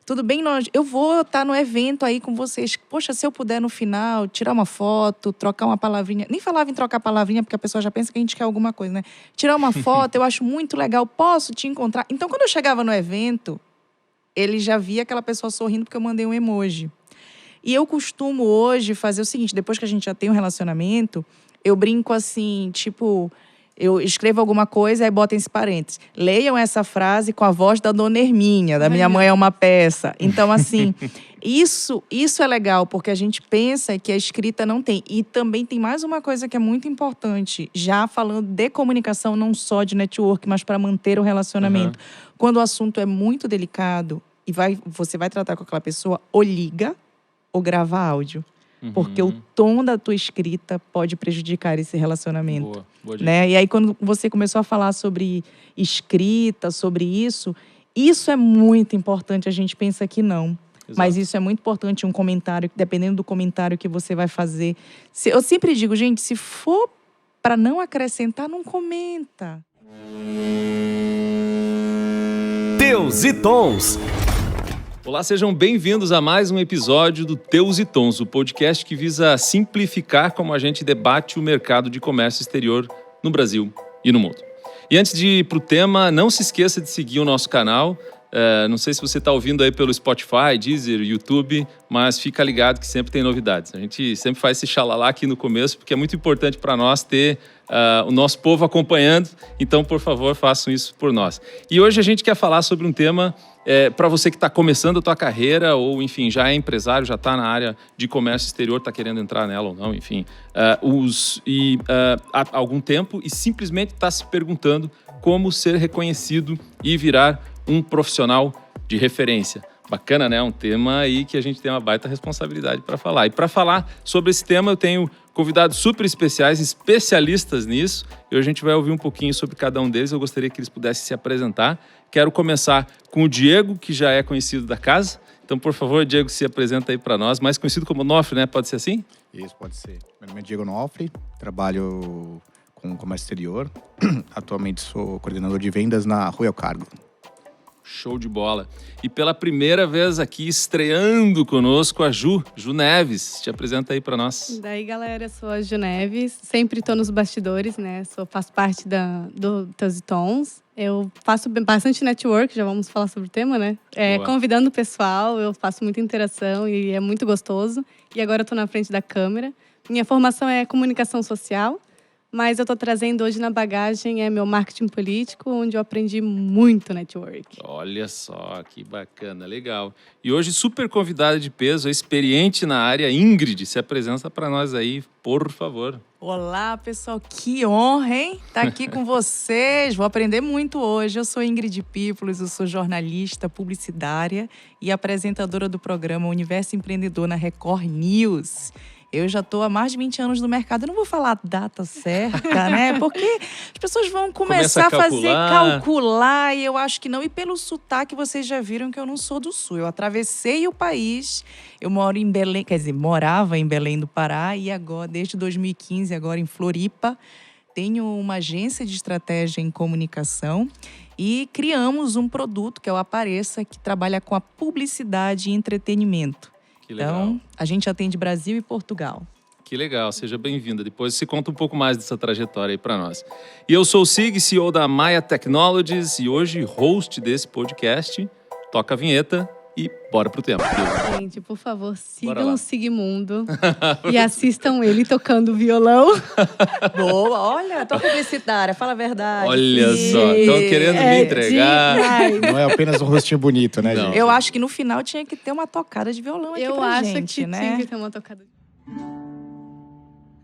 tudo bem, eu vou estar no evento aí com vocês. Poxa, se eu puder no final tirar uma foto, trocar uma palavrinha. Nem falava em trocar palavrinha, porque a pessoa já pensa que a gente quer alguma coisa, né? Tirar uma foto, eu acho muito legal. Posso te encontrar? Então, quando eu chegava no evento, ele já via aquela pessoa sorrindo porque eu mandei um emoji. E eu costumo hoje fazer o seguinte, depois que a gente já tem um relacionamento, eu brinco assim, tipo... Eu escrevo alguma coisa e boto esse parênteses. Leiam essa frase com a voz da Dona Hermínia, da Minha Mãe é uma Peça. Então, assim, isso é legal, porque a gente pensa que a escrita não tem. E também tem mais uma coisa que é muito importante, já falando de comunicação, não só de network, mas para manter o relacionamento. Quando o assunto é muito delicado e você vai tratar com aquela pessoa, ou liga ou grava áudio. Porque o tom da tua escrita pode prejudicar esse relacionamento. Boa dica. Né? E aí, quando você começou a falar sobre escrita, sobre isso é muito importante. A gente pensa que não. Exato. Mas isso é muito importante, um comentário, dependendo do comentário que você vai fazer. Eu sempre digo, gente, se for para não acrescentar, não comenta. Teus e Tons. Olá, sejam bem-vindos a mais um episódio do Teus e Tons, o podcast que visa simplificar como a gente debate o mercado de comércio exterior no Brasil e no mundo. E antes de ir para o tema, não se esqueça de seguir o nosso canal. Não sei se você está ouvindo aí pelo Spotify, Deezer, YouTube, mas fica ligado que sempre tem novidades. A gente sempre faz esse xalalá aqui no começo, porque é muito importante para nós ter o nosso povo acompanhando. Então, por favor, façam isso por nós. E hoje a gente quer falar sobre um tema para você que está começando a tua carreira ou, enfim, já é empresário, já está na área de comércio exterior, está querendo entrar nela ou não, enfim, há algum tempo e simplesmente está se perguntando como ser reconhecido e virar um profissional de referência. Bacana, né? Um tema aí que a gente tem uma baita responsabilidade para falar. E para falar sobre esse tema, eu tenho convidados super especiais, especialistas nisso. E hoje a gente vai ouvir um pouquinho sobre cada um deles. Eu gostaria que eles pudessem se apresentar. Quero começar com o Diego, que já é conhecido da casa. Então, por favor, Diego, se apresenta aí para nós. Mais conhecido como Nofre, né? Pode ser assim? Isso, pode ser. Meu nome é Diego Nofre, trabalho com comércio exterior. Atualmente sou coordenador de vendas na Royal Cargo. Show de bola. E pela primeira vez aqui, estreando conosco, a Ju Neves. Te apresenta aí para nós. Daí, galera, eu sou a Ju Neves. Sempre estou nos bastidores, né? Faço parte do Teus e Tons. Eu faço bastante network, já vamos falar sobre o tema, né? Convidando o pessoal, eu faço muita interação e é muito gostoso. E agora eu estou na frente da câmera. Minha formação é comunicação social. Mas eu estou trazendo hoje na bagagem meu marketing político, onde eu aprendi muito network. Olha só, que bacana, legal. E hoje, super convidada de peso, experiente na área, Ingrid, se apresenta para nós aí, por favor. Olá, pessoal, que honra, hein? Tá aqui com vocês, vou aprender muito hoje. Eu sou Ingrid Pípulos, eu sou jornalista, publicitária e apresentadora do programa Universo Empreendedor na Record News. Eu já estou há mais de 20 anos no mercado. Eu não vou falar a data certa, né? Porque as pessoas vão começar a calcular, e eu acho que não. E pelo sotaque, vocês já viram que eu não sou do Sul. Eu atravessei o país. Eu moro em Belém, morava em Belém do Pará. E agora, desde 2015, agora em Floripa, tenho uma agência de estratégia em comunicação. E criamos um produto, que é o Apareça, que trabalha com a publicidade e entretenimento. Então, a gente atende Brasil e Portugal. Que legal, seja bem-vinda. Depois você conta um pouco mais dessa trajetória aí para nós. E eu sou o Sig, CEO da Maia Technologies e hoje host desse podcast. Toca a vinheta e bora pro tema. Gente, por favor, sigam o Sigmundo e assistam ele tocando violão. Boa, olha, tô publicitária, fala a verdade. Olha só, estão querendo me entregar. Não é apenas um rostinho bonito, né, gente? Eu acho que no final tinha que ter uma tocada de violão aqui pra gente, que né? tinha que ter uma tocada.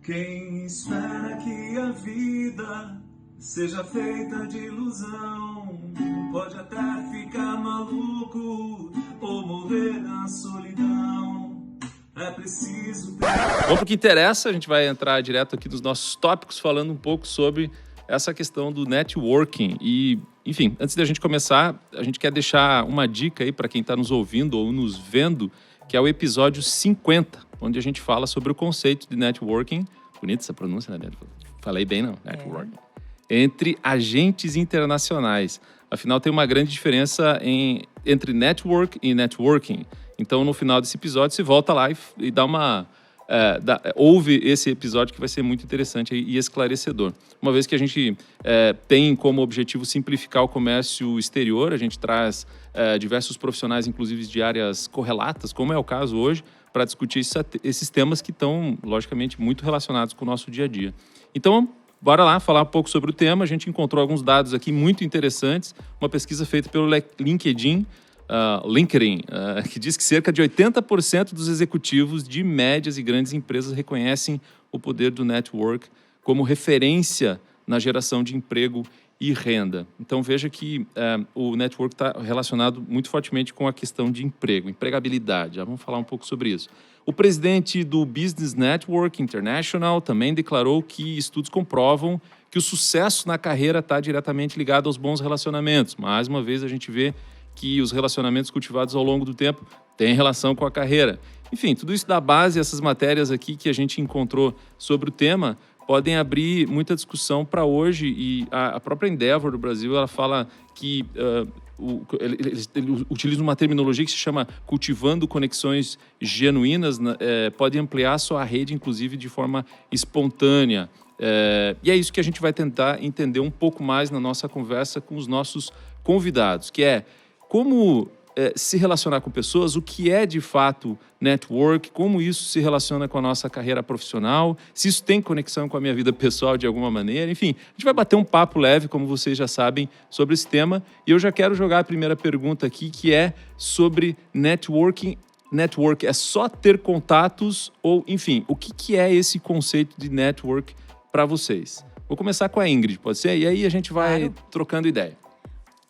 Quem espera que a vida seja feita de ilusão, pode até ficar maluco ou morrer na solidão. É preciso ter... Bom, pro que interessa, a gente vai entrar direto aqui nos nossos tópicos, falando um pouco sobre essa questão do networking. E, enfim, antes da gente começar, a gente quer deixar uma dica aí para quem está nos ouvindo ou nos vendo, que é o episódio 50, onde a gente fala sobre o conceito de networking. Bonita essa pronúncia, né? Falei bem, não? Networking. entre agentes internacionais. Afinal, tem uma grande diferença entre network e networking. Então, no final desse episódio, você volta lá e dá uma... ouve esse episódio que vai ser muito interessante e esclarecedor. Uma vez que a gente tem como objetivo simplificar o comércio exterior, a gente traz diversos profissionais, inclusive de áreas correlatas, como é o caso hoje, para discutir esses temas que estão, logicamente, muito relacionados com o nosso dia a dia. Então, bora lá falar um pouco sobre o tema. A gente encontrou alguns dados aqui muito interessantes, uma pesquisa feita pelo LinkedIn, que diz que cerca de 80% dos executivos de médias e grandes empresas reconhecem o poder do network como referência na geração de emprego e renda. Então, veja que o network está relacionado muito fortemente com a questão de emprego, empregabilidade. Já vamos falar um pouco sobre isso. O presidente do Business Network International também declarou que estudos comprovam que o sucesso na carreira está diretamente ligado aos bons relacionamentos. Mais uma vez, a gente vê que os relacionamentos cultivados ao longo do tempo têm relação com a carreira. Enfim, tudo isso dá base a essas matérias aqui que a gente encontrou sobre o tema, podem abrir muita discussão para hoje, e a própria Endeavor do Brasil, ela fala que ele utiliza uma terminologia que se chama cultivando conexões genuínas, pode ampliar a sua rede, inclusive, de forma espontânea. E é isso que a gente vai tentar entender um pouco mais na nossa conversa com os nossos convidados, que é como se relacionar com pessoas, o que é de fato network, como isso se relaciona com a nossa carreira profissional, se isso tem conexão com a minha vida pessoal de alguma maneira. Enfim, a gente vai bater um papo leve, como vocês já sabem, sobre esse tema. E eu já quero jogar a primeira pergunta aqui, que é sobre networking. Network é só ter contatos ou, enfim, o que é esse conceito de network para vocês? Vou começar com a Ingrid, pode ser? E aí a gente vai trocando ideia.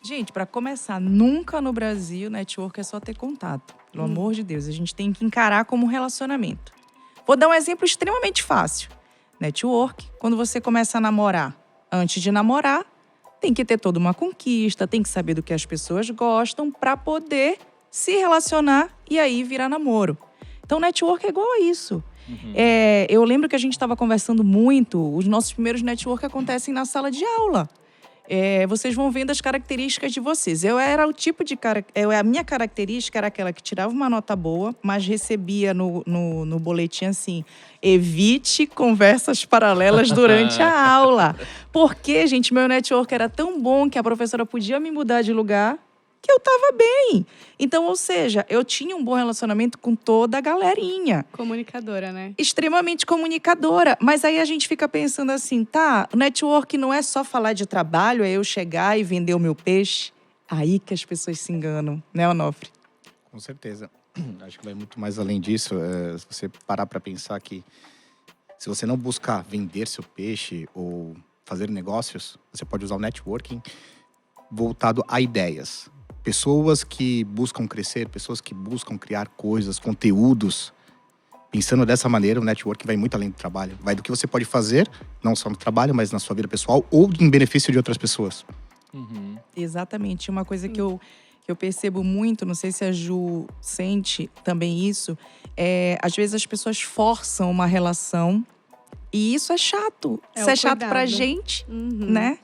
Gente, para começar, nunca no Brasil network é só ter contato. Pelo amor de Deus, a gente tem que encarar como um relacionamento. Vou dar um exemplo extremamente fácil. Network, quando você começa a namorar, antes de namorar, tem que ter toda uma conquista, tem que saber do que as pessoas gostam para poder se relacionar e aí virar namoro. Então, network é igual a isso. Eu lembro que a gente estava conversando muito, os nossos primeiros network acontecem na sala de aula. Vocês vão vendo as características de vocês. A minha característica era aquela que tirava uma nota boa, mas recebia no boletim assim: evite conversas paralelas durante a aula. Porque, gente, meu network era tão bom que a professora podia me mudar de lugar que eu tava bem. Então, ou seja, eu tinha um bom relacionamento com toda a galerinha. Comunicadora, né? Extremamente comunicadora. Mas aí a gente fica pensando assim, o network não é só falar de trabalho, é eu chegar e vender o meu peixe. Aí que as pessoas se enganam, né, Onofre? Com certeza. Acho que vai muito mais além disso. Se você parar para pensar que se você não buscar vender seu peixe ou fazer negócios, você pode usar o networking voltado a ideias. Pessoas que buscam crescer, pessoas que buscam criar coisas, conteúdos. Pensando dessa maneira, o network vai muito além do trabalho. Vai do que você pode fazer, não só no trabalho, mas na sua vida pessoal ou em benefício de outras pessoas. Exatamente. Uma coisa que eu percebo muito, não sei se a Ju sente também isso, às vezes as pessoas forçam uma relação e isso é chato. Isso é chato pra gente, né?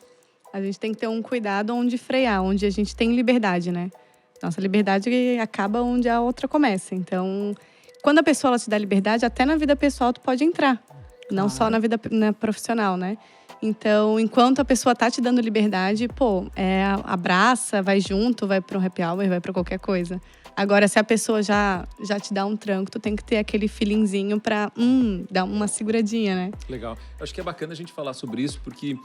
A gente tem que ter um cuidado onde frear, onde a gente tem liberdade, né? Nossa liberdade acaba onde a outra começa. Então, quando a pessoa ela te dá liberdade, até na vida pessoal tu pode entrar. Não só na vida profissional, né? Então, enquanto a pessoa tá te dando liberdade, abraça, vai junto, vai para um happy hour, vai para qualquer coisa. Agora, se a pessoa já te dá um tranco, tu tem que ter aquele feelingzinho pra dar uma seguradinha, né? Legal. Eu acho que é bacana a gente falar sobre isso, porque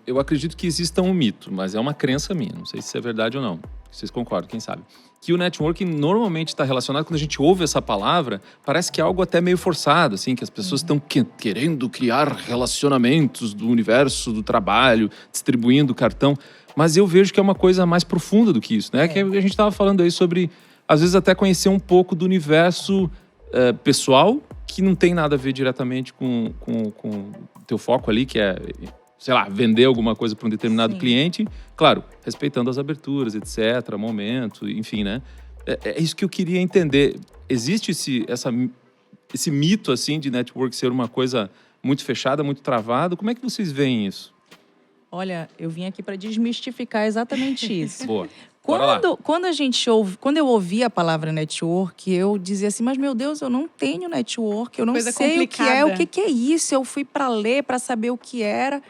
eu acredito que exista um mito, mas é uma crença minha. Não sei se é verdade ou não. Vocês concordam, quem sabe? Que o networking normalmente está relacionado, quando a gente ouve essa palavra, parece que é algo até meio forçado, assim, que as pessoas estão querendo criar relacionamentos do universo, do trabalho, distribuindo cartão. Mas eu vejo que é uma coisa mais profunda do que isso, né? Que a gente estava falando aí sobre, às vezes, até conhecer um pouco do universo pessoal, que não tem nada a ver diretamente com o teu foco ali, que é, sei lá, vender alguma coisa para um determinado cliente. Claro, respeitando as aberturas, etc., momento, enfim, né? É isso que eu queria entender. Existe esse mito, assim, de network ser uma coisa muito fechada, muito travada? Como é que vocês veem isso? Olha, eu vim aqui para desmistificar exatamente isso. Boa. Bora lá. Quando eu ouvi a palavra network, eu dizia assim, mas meu Deus, eu não tenho network, eu não Coisa sei complicada. o que é isso. Eu fui para ler, para saber o que era.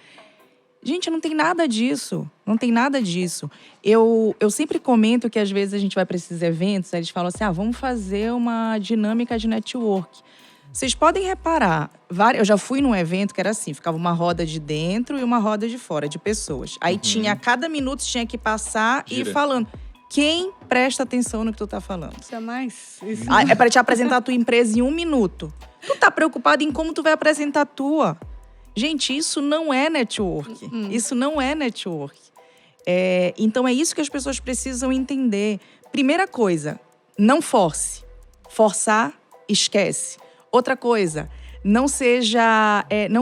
Gente, não tem nada disso. Não tem nada disso. Eu sempre comento que às vezes a gente vai para esses eventos, aí eles falam assim, vamos fazer uma dinâmica de network. Vocês podem reparar, eu já fui num evento que era assim, ficava uma roda de dentro e uma roda de fora, de pessoas. Aí tinha, a cada minuto tinha que passar e ir falando. Quem presta atenção no que tu tá falando? Isso é mais... Isso. É para te apresentar a tua empresa em 1 minuto. Tu tá preocupado em como tu vai apresentar a tua. Gente, isso não é network. Isso não é network. Então é isso que as pessoas precisam entender. Primeira coisa, não force. Forçar, esquece. Outra coisa, não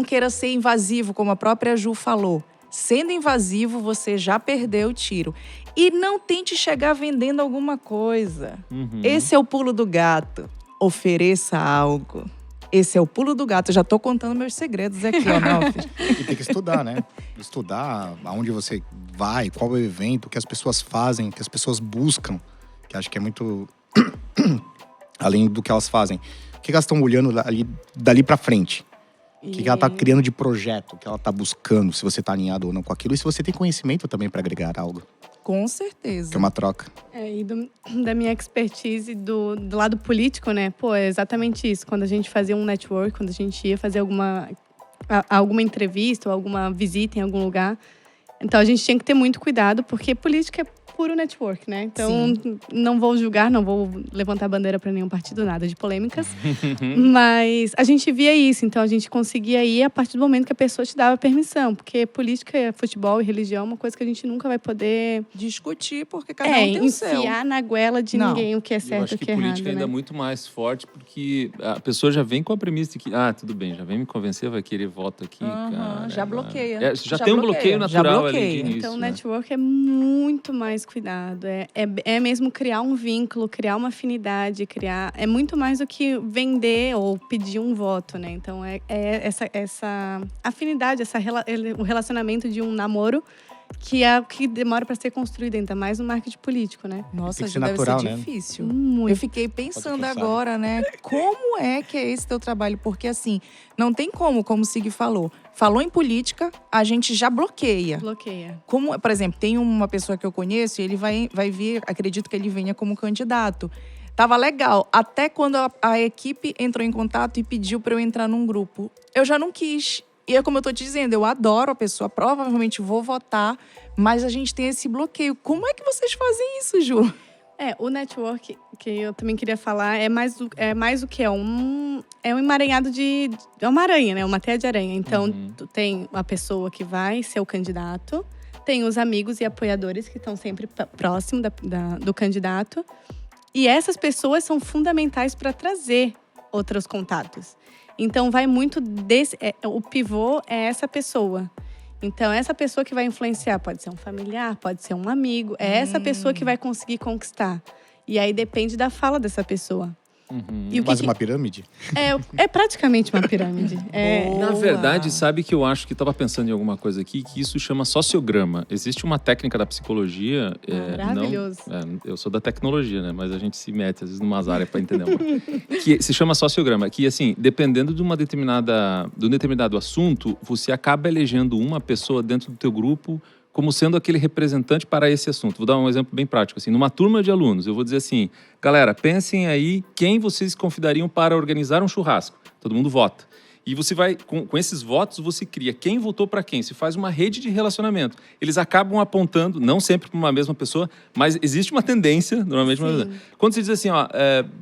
queira ser invasivo, como a própria Ju falou. Sendo invasivo, você já perdeu o tiro. E não tente chegar vendendo alguma coisa. Esse é o pulo do gato. Ofereça algo. Esse é o pulo do gato. Eu já tô contando meus segredos aqui, ó, meu filho. E tem que estudar, né? Estudar aonde você vai, qual é o evento, o que as pessoas fazem, o que as pessoas buscam. Que acho que é muito... além do que elas fazem. O que elas estão olhando dali pra frente? O que ela tá criando de projeto? O que ela tá buscando? Se você tá alinhado ou não com aquilo. E se você tem conhecimento também pra agregar algo. Com certeza. Que é uma troca. E da minha expertise do lado político, né? Pô, é exatamente isso. Quando a gente fazia um network, quando a gente ia fazer alguma entrevista ou alguma visita em algum lugar. Então, a gente tinha que ter muito cuidado, porque política é puro network, né? Então, não vou julgar, não vou levantar bandeira para nenhum partido, nada de polêmicas. Mas a gente via isso. Então, a gente conseguia ir a partir do momento que a pessoa te dava permissão. Porque política, futebol e religião é uma coisa que a gente nunca vai poder discutir, porque cada um tem o seu. Enfiar na goela de ninguém o que é certo e o que é errado. Eu acho que política ainda é muito mais forte, porque a pessoa já vem com a premissa de que, tudo bem, já vem me convencer, vai querer voto aqui. Cara, já bloqueia. Já tem um bloqueio natural ali de início. Então, o network é muito mais cuidado. É mesmo criar um vínculo, criar uma afinidade, é muito mais do que vender ou pedir um voto, né? Então, essa afinidade, o relacionamento de um namoro, que é o que demora para ser construído, ainda mais no marketing político, né? Nossa, deve ser deve natural, ser né? difícil. Muito. Eu fiquei pensando agora, né? Como é que é esse teu trabalho? Porque, assim, não tem como o Sig falou. Falou em política, a gente já bloqueia. Como, por exemplo, tem uma pessoa que eu conheço e ele vai vir, acredito que ele venha como candidato. Tava legal, até quando a equipe entrou em contato e pediu para eu entrar num grupo. Eu já não quis. E é como eu tô te dizendo, eu adoro a pessoa, provavelmente vou votar, mas a gente tem esse bloqueio. Como é que vocês fazem isso, Ju? O network, que eu também queria falar, é mais o que? É um emaranhado de... É uma aranha, né? Uma teia de aranha. Então, tu tem a pessoa que vai ser o candidato, tem os amigos e apoiadores que estão sempre próximo do candidato. E essas pessoas são fundamentais para trazer outros contatos. Então, vai muito o pivô é essa pessoa. Então, essa pessoa que vai influenciar pode ser um familiar, pode ser um amigo. É essa pessoa que vai conseguir conquistar. E aí, depende da fala dessa pessoa. E quase uma pirâmide? É praticamente uma pirâmide. Na verdade, sabe que eu acho que estava pensando em alguma coisa aqui, que isso chama sociograma. Existe uma técnica da psicologia... Maravilhoso. Eu sou da tecnologia, né? Mas a gente se mete, às vezes, numas áreas para entender. Que se chama sociograma. Que, assim, dependendo de um determinado assunto, você acaba elegendo uma pessoa dentro do teu grupo como sendo aquele representante para esse assunto. Vou dar um exemplo bem prático. Assim, numa turma de alunos, eu vou dizer assim, galera, pensem aí quem vocês convidariam para organizar um churrasco. Todo mundo vota. E você vai, com esses votos, você cria quem votou para quem. Você faz uma rede de relacionamento. Eles acabam apontando, não sempre para uma mesma pessoa, mas existe uma tendência, normalmente. Quando você diz assim,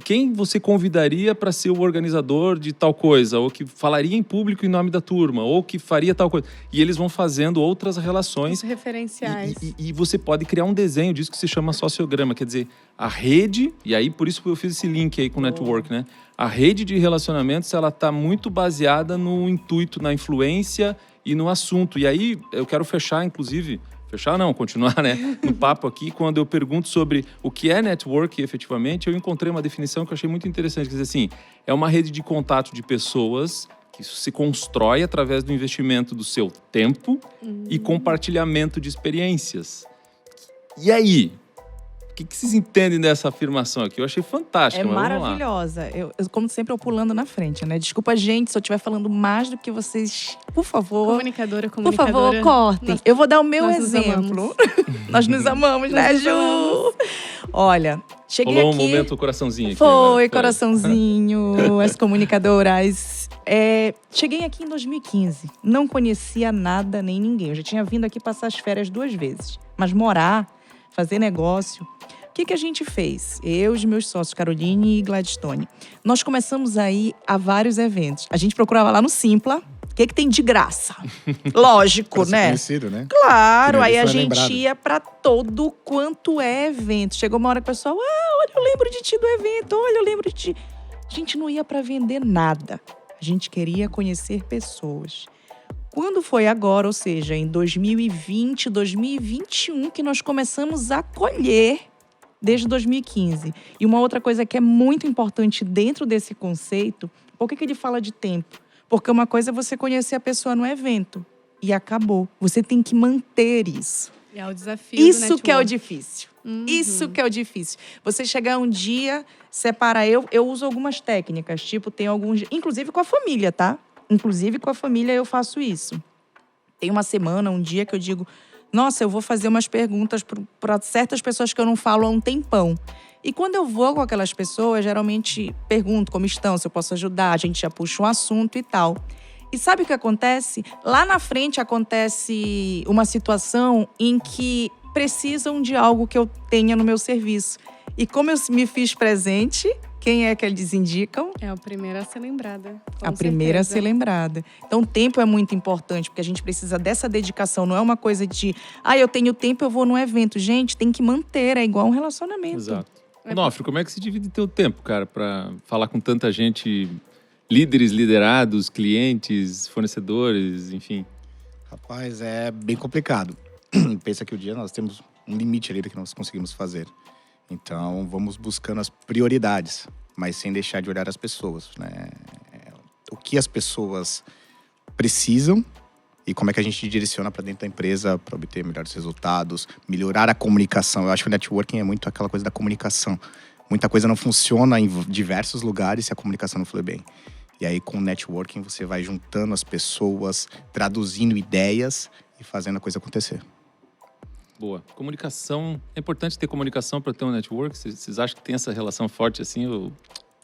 quem você convidaria para ser o organizador de tal coisa, ou que falaria em público em nome da turma, ou que faria tal coisa. E eles vão fazendo outras relações. Os referenciais. E você pode criar um desenho disso que se chama sociograma, quer dizer, a rede, e aí por isso eu fiz esse link aí com o network, né? A rede de relacionamentos, ela está muito baseada no intuito, na influência e no assunto. E aí, eu quero fechar, inclusive... continuar, né? No papo aqui, quando eu pergunto sobre o que é network, efetivamente, eu encontrei uma definição que eu achei muito interessante. Quer dizer assim, é uma rede de contato de pessoas Que isso se constrói através do investimento do seu tempo e compartilhamento de experiências. E aí? O que vocês entendem dessa afirmação aqui? Eu achei fantástica, mas vamos lá. Maravilhosa. Eu, como sempre, eu pulando na frente, né? Desculpa, gente, se eu estiver falando mais do que vocês, por favor. Comunicadora. Por favor, cortem. Eu vou dar o meu exemplo. Nós nos amamos, né, Ju? Olha, cheguei Rolou aqui... um momento coraçãozinho aqui. Foi, né? coraçãozinho, as comunicadoras. Cheguei aqui em 2015. Não conhecia nada nem ninguém. Eu já tinha vindo aqui passar as férias 2 vezes. Mas morar, fazer negócio... O que a gente fez? Eu e os meus sócios, Caroline e Gladstone. Nós começamos a ir a vários eventos. A gente procurava lá no Simpla. O que tem de graça? Lógico, né? Conhecido, né? Claro, aí a Isso é gente lembrado. ia pra todo quanto é evento. Chegou uma hora que o pessoal, olha, eu lembro de ti do evento, olha, eu lembro de ti. A gente não ia pra vender nada. A gente queria conhecer pessoas. Quando foi agora, ou seja, em 2020, 2021, que nós começamos a colher desde 2015. E uma outra coisa que é muito importante dentro desse conceito, por que ele fala de tempo? Porque uma coisa é você conhecer a pessoa no evento e acabou. Você tem que manter isso. É o desafio Isso do que é o network. difícil. Isso que é o difícil. Você chegar um dia, separar. Eu uso algumas técnicas, tipo, tem alguns... Inclusive com a família, tá? Inclusive com a família eu faço isso. Tem uma semana, um dia que eu digo... Nossa, eu vou fazer umas perguntas para certas pessoas que eu não falo há um tempão. E quando eu vou com aquelas pessoas, geralmente pergunto como estão, se eu posso ajudar, a gente já puxa um assunto e tal. E sabe o que acontece? Lá na frente acontece uma situação em que precisam de algo que eu tenha no meu serviço. E como eu me fiz presente, quem é que eles indicam? É a primeira a ser lembrada. A primeira a ser lembrada. Então, o tempo é muito importante, porque a gente precisa dessa dedicação. Não é uma coisa de, eu tenho tempo, eu vou num evento. Gente, tem que manter, é igual um relacionamento. Exato. Onofre, como é que se divide teu tempo, cara, para falar com tanta gente, líderes, liderados, clientes, fornecedores, enfim? Rapaz, é bem complicado. Pensa que o dia nós temos um limite ali do que nós conseguimos fazer. Então, vamos buscando as prioridades, mas sem deixar de olhar as pessoas, né? O que as pessoas precisam e como é que a gente direciona para dentro da empresa para obter melhores resultados, melhorar a comunicação. Eu acho que o networking é muito aquela coisa da comunicação. Muita coisa não funciona em diversos lugares se a comunicação não for bem. E aí, com o networking, você vai juntando as pessoas, traduzindo ideias e fazendo a coisa acontecer. Boa. Comunicação. É importante ter comunicação para ter um network? Vocês acham que tem essa relação forte assim?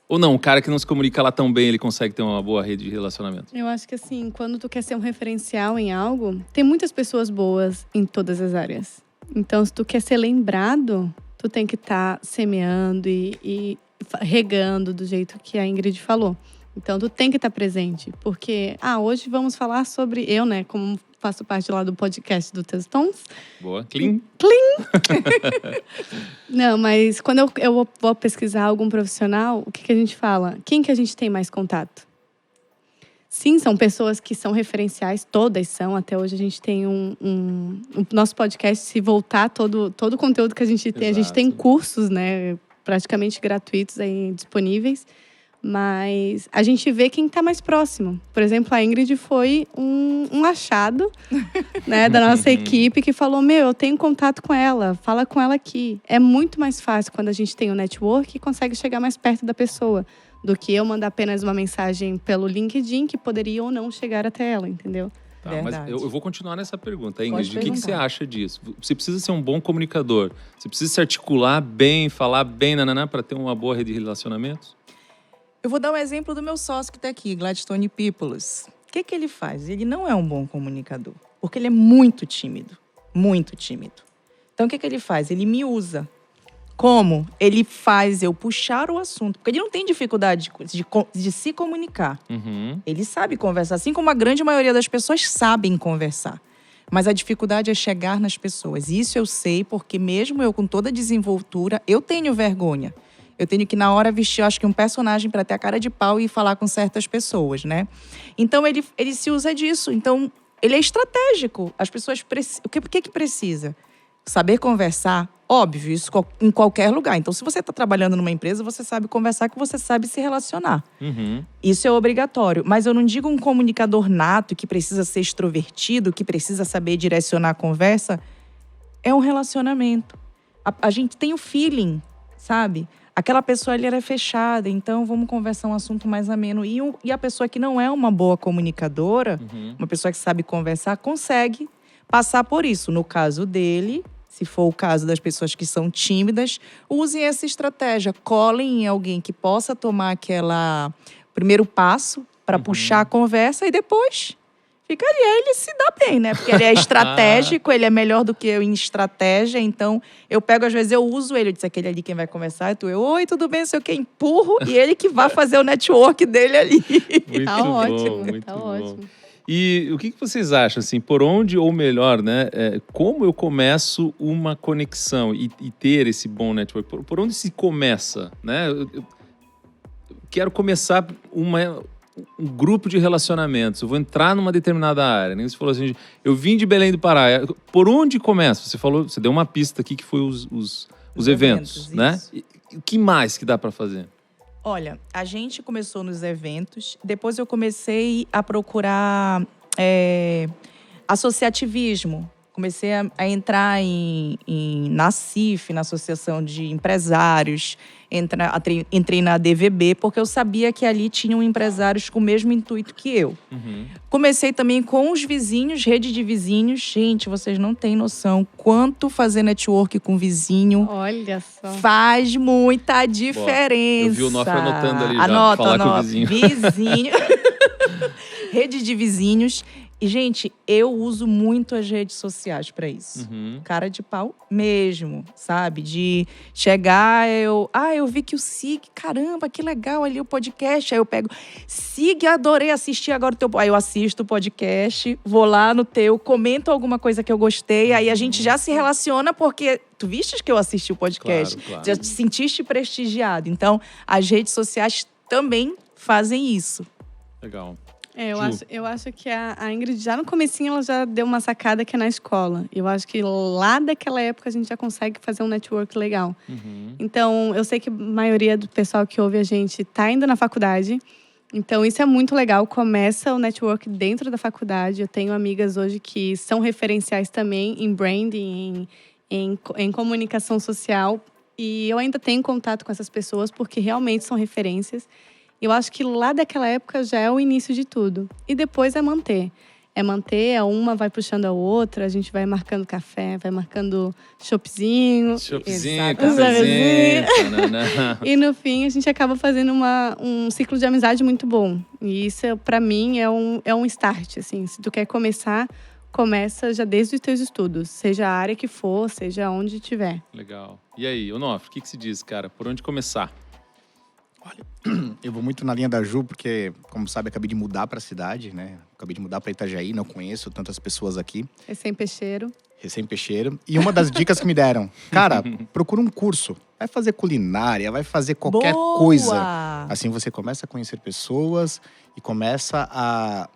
Ou não? O cara que não se comunica lá tão bem, ele consegue ter uma boa rede de relacionamento? Eu acho que assim, quando tu quer ser um referencial em algo, tem muitas pessoas boas em todas as áreas. Então, se tu quer ser lembrado, tu tem que estar semeando e regando do jeito que a Ingrid falou. Então, tu tem que estar presente. Porque, hoje vamos falar sobre... Eu, né, como faço parte lá do podcast do Teus Tons. Boa. Clean. Não, mas quando eu vou pesquisar algum profissional, o que a gente fala? Quem que a gente tem mais contato? Sim, são pessoas que são referenciais, todas são. Até hoje a gente tem o nosso podcast, se voltar todo o conteúdo que a gente tem. Exato. A gente tem cursos, né, praticamente gratuitos aí disponíveis. Mas a gente vê quem está mais próximo. Por exemplo, a Ingrid foi um achado, né, da nossa equipe que falou, eu tenho contato com ela, fala com ela aqui. É muito mais fácil quando a gente tem o network e consegue chegar mais perto da pessoa do que eu mandar apenas uma mensagem pelo LinkedIn que poderia ou não chegar até ela, entendeu? Tá, mas Verdade. eu vou continuar nessa pergunta. Ingrid, Pode o que você perguntar. acha disso? Você precisa ser um bom comunicador. Você precisa se articular bem, falar bem, para ter uma boa rede de relacionamentos? Eu vou dar um exemplo do meu sócio que está aqui, Gladstone Peoples. O que ele faz? Ele não é um bom comunicador, porque ele é muito tímido. Muito tímido. Então, o que ele faz? Ele me usa. Como? Ele faz eu puxar o assunto. Porque ele não tem dificuldade de se comunicar. Uhum. Ele sabe conversar, assim como a grande maioria das pessoas sabem conversar. Mas a dificuldade é chegar nas pessoas. Isso eu sei, porque mesmo eu com toda a desenvoltura, eu tenho vergonha. Eu tenho que, na hora, vestir, acho que um personagem para ter a cara de pau e falar com certas pessoas, né? Então, ele se usa disso. Então, ele é estratégico. As pessoas precisam... O que precisa? Saber conversar, óbvio, isso em qualquer lugar. Então, se você está trabalhando numa empresa, você sabe conversar, que você sabe se relacionar. Isso é obrigatório. Mas eu não digo um comunicador nato que precisa ser extrovertido, que precisa saber direcionar a conversa. É um relacionamento. A gente tem o feeling, sabe? Aquela pessoa ali, ela é fechada, então vamos conversar um assunto mais ameno. E a pessoa que não é uma boa comunicadora, uma pessoa que sabe conversar, consegue passar por isso. No caso dele, se for o caso das pessoas que são tímidas, usem essa estratégia. Colhem em alguém que possa tomar aquele primeiro passo para puxar a conversa e depois fica ali. Aí ele se dá bem, né? Porque ele é estratégico, ele é melhor do que eu em estratégia. Então, eu pego, às vezes, eu uso ele. Eu disse, aquele ali quem vai conversar, oi, tudo bem, não sei o quê, empurro. E ele que vai fazer o network dele ali. Muito Tá bom, ótimo, muito tá bom. ótimo. E o que vocês acham, assim, por onde, ou melhor, né, como eu começo uma conexão e ter esse bom network? Por onde se começa, né? Eu quero começar um grupo de relacionamentos, eu vou entrar numa determinada área. Né? Você falou assim, eu vim de Belém do Pará. Por onde começa? Você deu uma pista aqui que foi os eventos, né? E o que mais que dá para fazer? Olha, a gente começou nos eventos, depois eu comecei a procurar associativismo. Comecei a entrar na CIF, na Associação de Empresários, entrei na DVB, porque eu sabia que ali tinham empresários com o mesmo intuito que eu. Comecei também com os vizinhos, rede de vizinhos. Gente, vocês não têm noção quanto fazer network com vizinho Olha só. faz muita diferença. Eu vi o Nofre anotando ali já, Anota, falar com o vizinho. Vizinho. Rede de vizinhos. E, gente, eu uso muito as redes sociais para isso. Cara de pau mesmo, sabe? De chegar, eu vi que o Sig, caramba, que legal ali o podcast. Aí eu pego, Sig, adorei assistir agora o teu... Aí eu assisto o podcast, vou lá no teu, comento alguma coisa que eu gostei. Aí a gente já se relaciona porque tu vistes que eu assisti o podcast. Claro. Já te sentiste prestigiado. Então, as redes sociais também fazem isso. Legal. Eu acho que a Ingrid, já no comecinho, ela já deu uma sacada que é na escola. Eu acho que lá daquela época a gente já consegue fazer um network legal. Então, eu sei que a maioria do pessoal que ouve a gente está ainda na faculdade. Então, isso é muito legal. Começa o network dentro da faculdade. Eu tenho amigas hoje que são referenciais também em branding, em comunicação social. E eu ainda tenho contato com essas pessoas porque realmente são referências. Eu acho que lá daquela época já é o início de tudo. E depois é manter. Uma vai puxando a outra, a gente vai marcando café, vai marcando choppzinho. Choppzinho, cafezinho. E no fim, a gente acaba fazendo um ciclo de amizade muito bom. E isso, pra mim, é um start, assim. Se tu quer começa já desde os teus estudos. Seja a área que for, seja onde estiver. Legal. E aí, Onofre, o que se diz, cara? Por onde começar? Olha, eu vou muito na linha da Ju, porque, como sabe, acabei de mudar para a cidade, né? Acabei de mudar para Itajaí, não conheço tantas pessoas aqui. Recém-peixeiro. E uma das dicas que me deram, cara, procura um curso. Vai fazer culinária, vai fazer qualquer coisa. Assim você começa a conhecer pessoas e começa a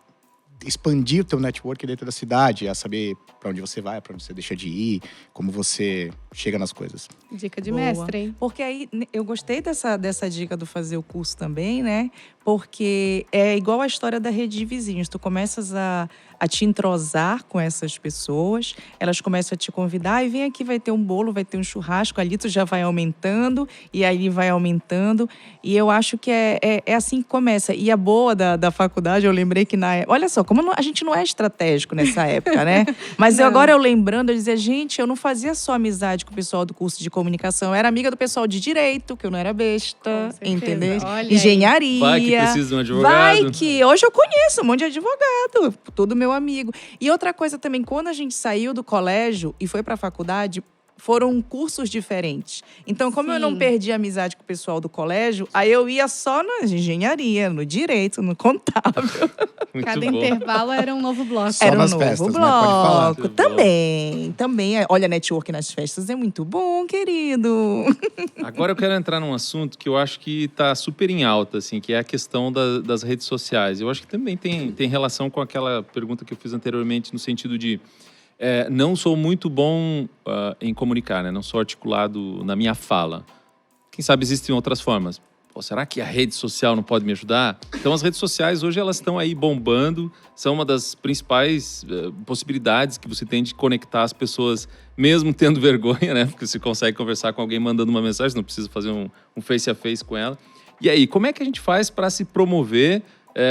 expandir o teu network dentro da cidade, a saber para onde você vai, para onde você deixa de ir, como você chega nas coisas. Dica de mestre, hein? Porque aí, eu gostei dessa dica do fazer o curso também, né? Porque é igual a história da rede de vizinhos. Tu começas a te entrosar com essas pessoas, elas começam a te convidar, e vem aqui, vai ter um bolo, vai ter um churrasco, ali tu já vai aumentando, e aí vai aumentando. E eu acho que é assim que começa. E a boa da faculdade, eu lembrei que na época... Olha só, como a gente não é estratégico nessa época, né? Mas agora eu lembrando, eu dizia, gente, eu não fazia só amizade com o pessoal do curso de comunicação, eu era amiga do pessoal de direito, que eu não era besta, entendeu? Olha engenharia. Aí. Vai que precisa de um advogado. Vai que... Hoje eu conheço um monte de advogado, tudo meu amigo. E outra coisa também, quando a gente saiu do colégio e foi para a faculdade, foram cursos diferentes. Então, como eu não perdi a amizade com o pessoal do colégio, aí eu ia só na engenharia, no direito, no contábil. Cada intervalo era um novo bloco. Só Era um nas novo festas, né? bloco. Pode falar. Também. Olha, network nas festas é muito bom, querido. Agora eu quero entrar num assunto que eu acho que está super em alta, assim, que é a questão das redes sociais. Eu acho que também tem relação com aquela pergunta que eu fiz anteriormente, no sentido de não sou muito bom em comunicar, né? Não sou articulado na minha fala. Quem sabe existem outras formas. Pô, será que a rede social não pode me ajudar? Então, as redes sociais hoje elas estão aí bombando. São uma das principais possibilidades que você tem de conectar as pessoas, mesmo tendo vergonha, né? Porque você consegue conversar com alguém mandando uma mensagem, não precisa fazer um face-a-face com ela. E aí, como é que a gente faz para se promover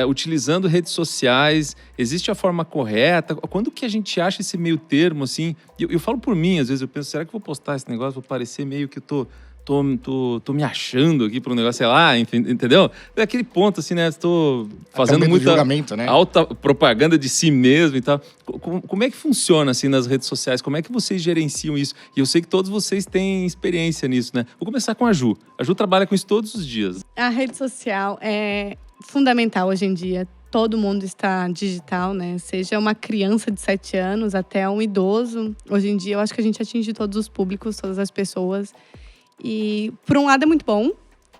utilizando redes sociais? Existe a forma correta? Quando que a gente acha esse meio termo, assim? Eu falo por mim, às vezes eu penso, será que eu vou postar esse negócio? Vou parecer meio que eu tô me achando aqui para um negócio, sei lá, enfim, entendeu? É aquele ponto, assim, né? Estou fazendo muita julgamento, né? alta propaganda de si mesmo e tal. Como é que funciona, assim, nas redes sociais? Como é que vocês gerenciam isso? E eu sei que todos vocês têm experiência nisso, né? Vou começar com a Ju. A Ju trabalha com isso todos os dias. A rede social é fundamental hoje em dia. Todo mundo está digital, né? Seja uma criança de 7 anos até um idoso. Hoje em dia, eu acho que a gente atinge todos os públicos, todas as pessoas. E, por um lado, é muito bom.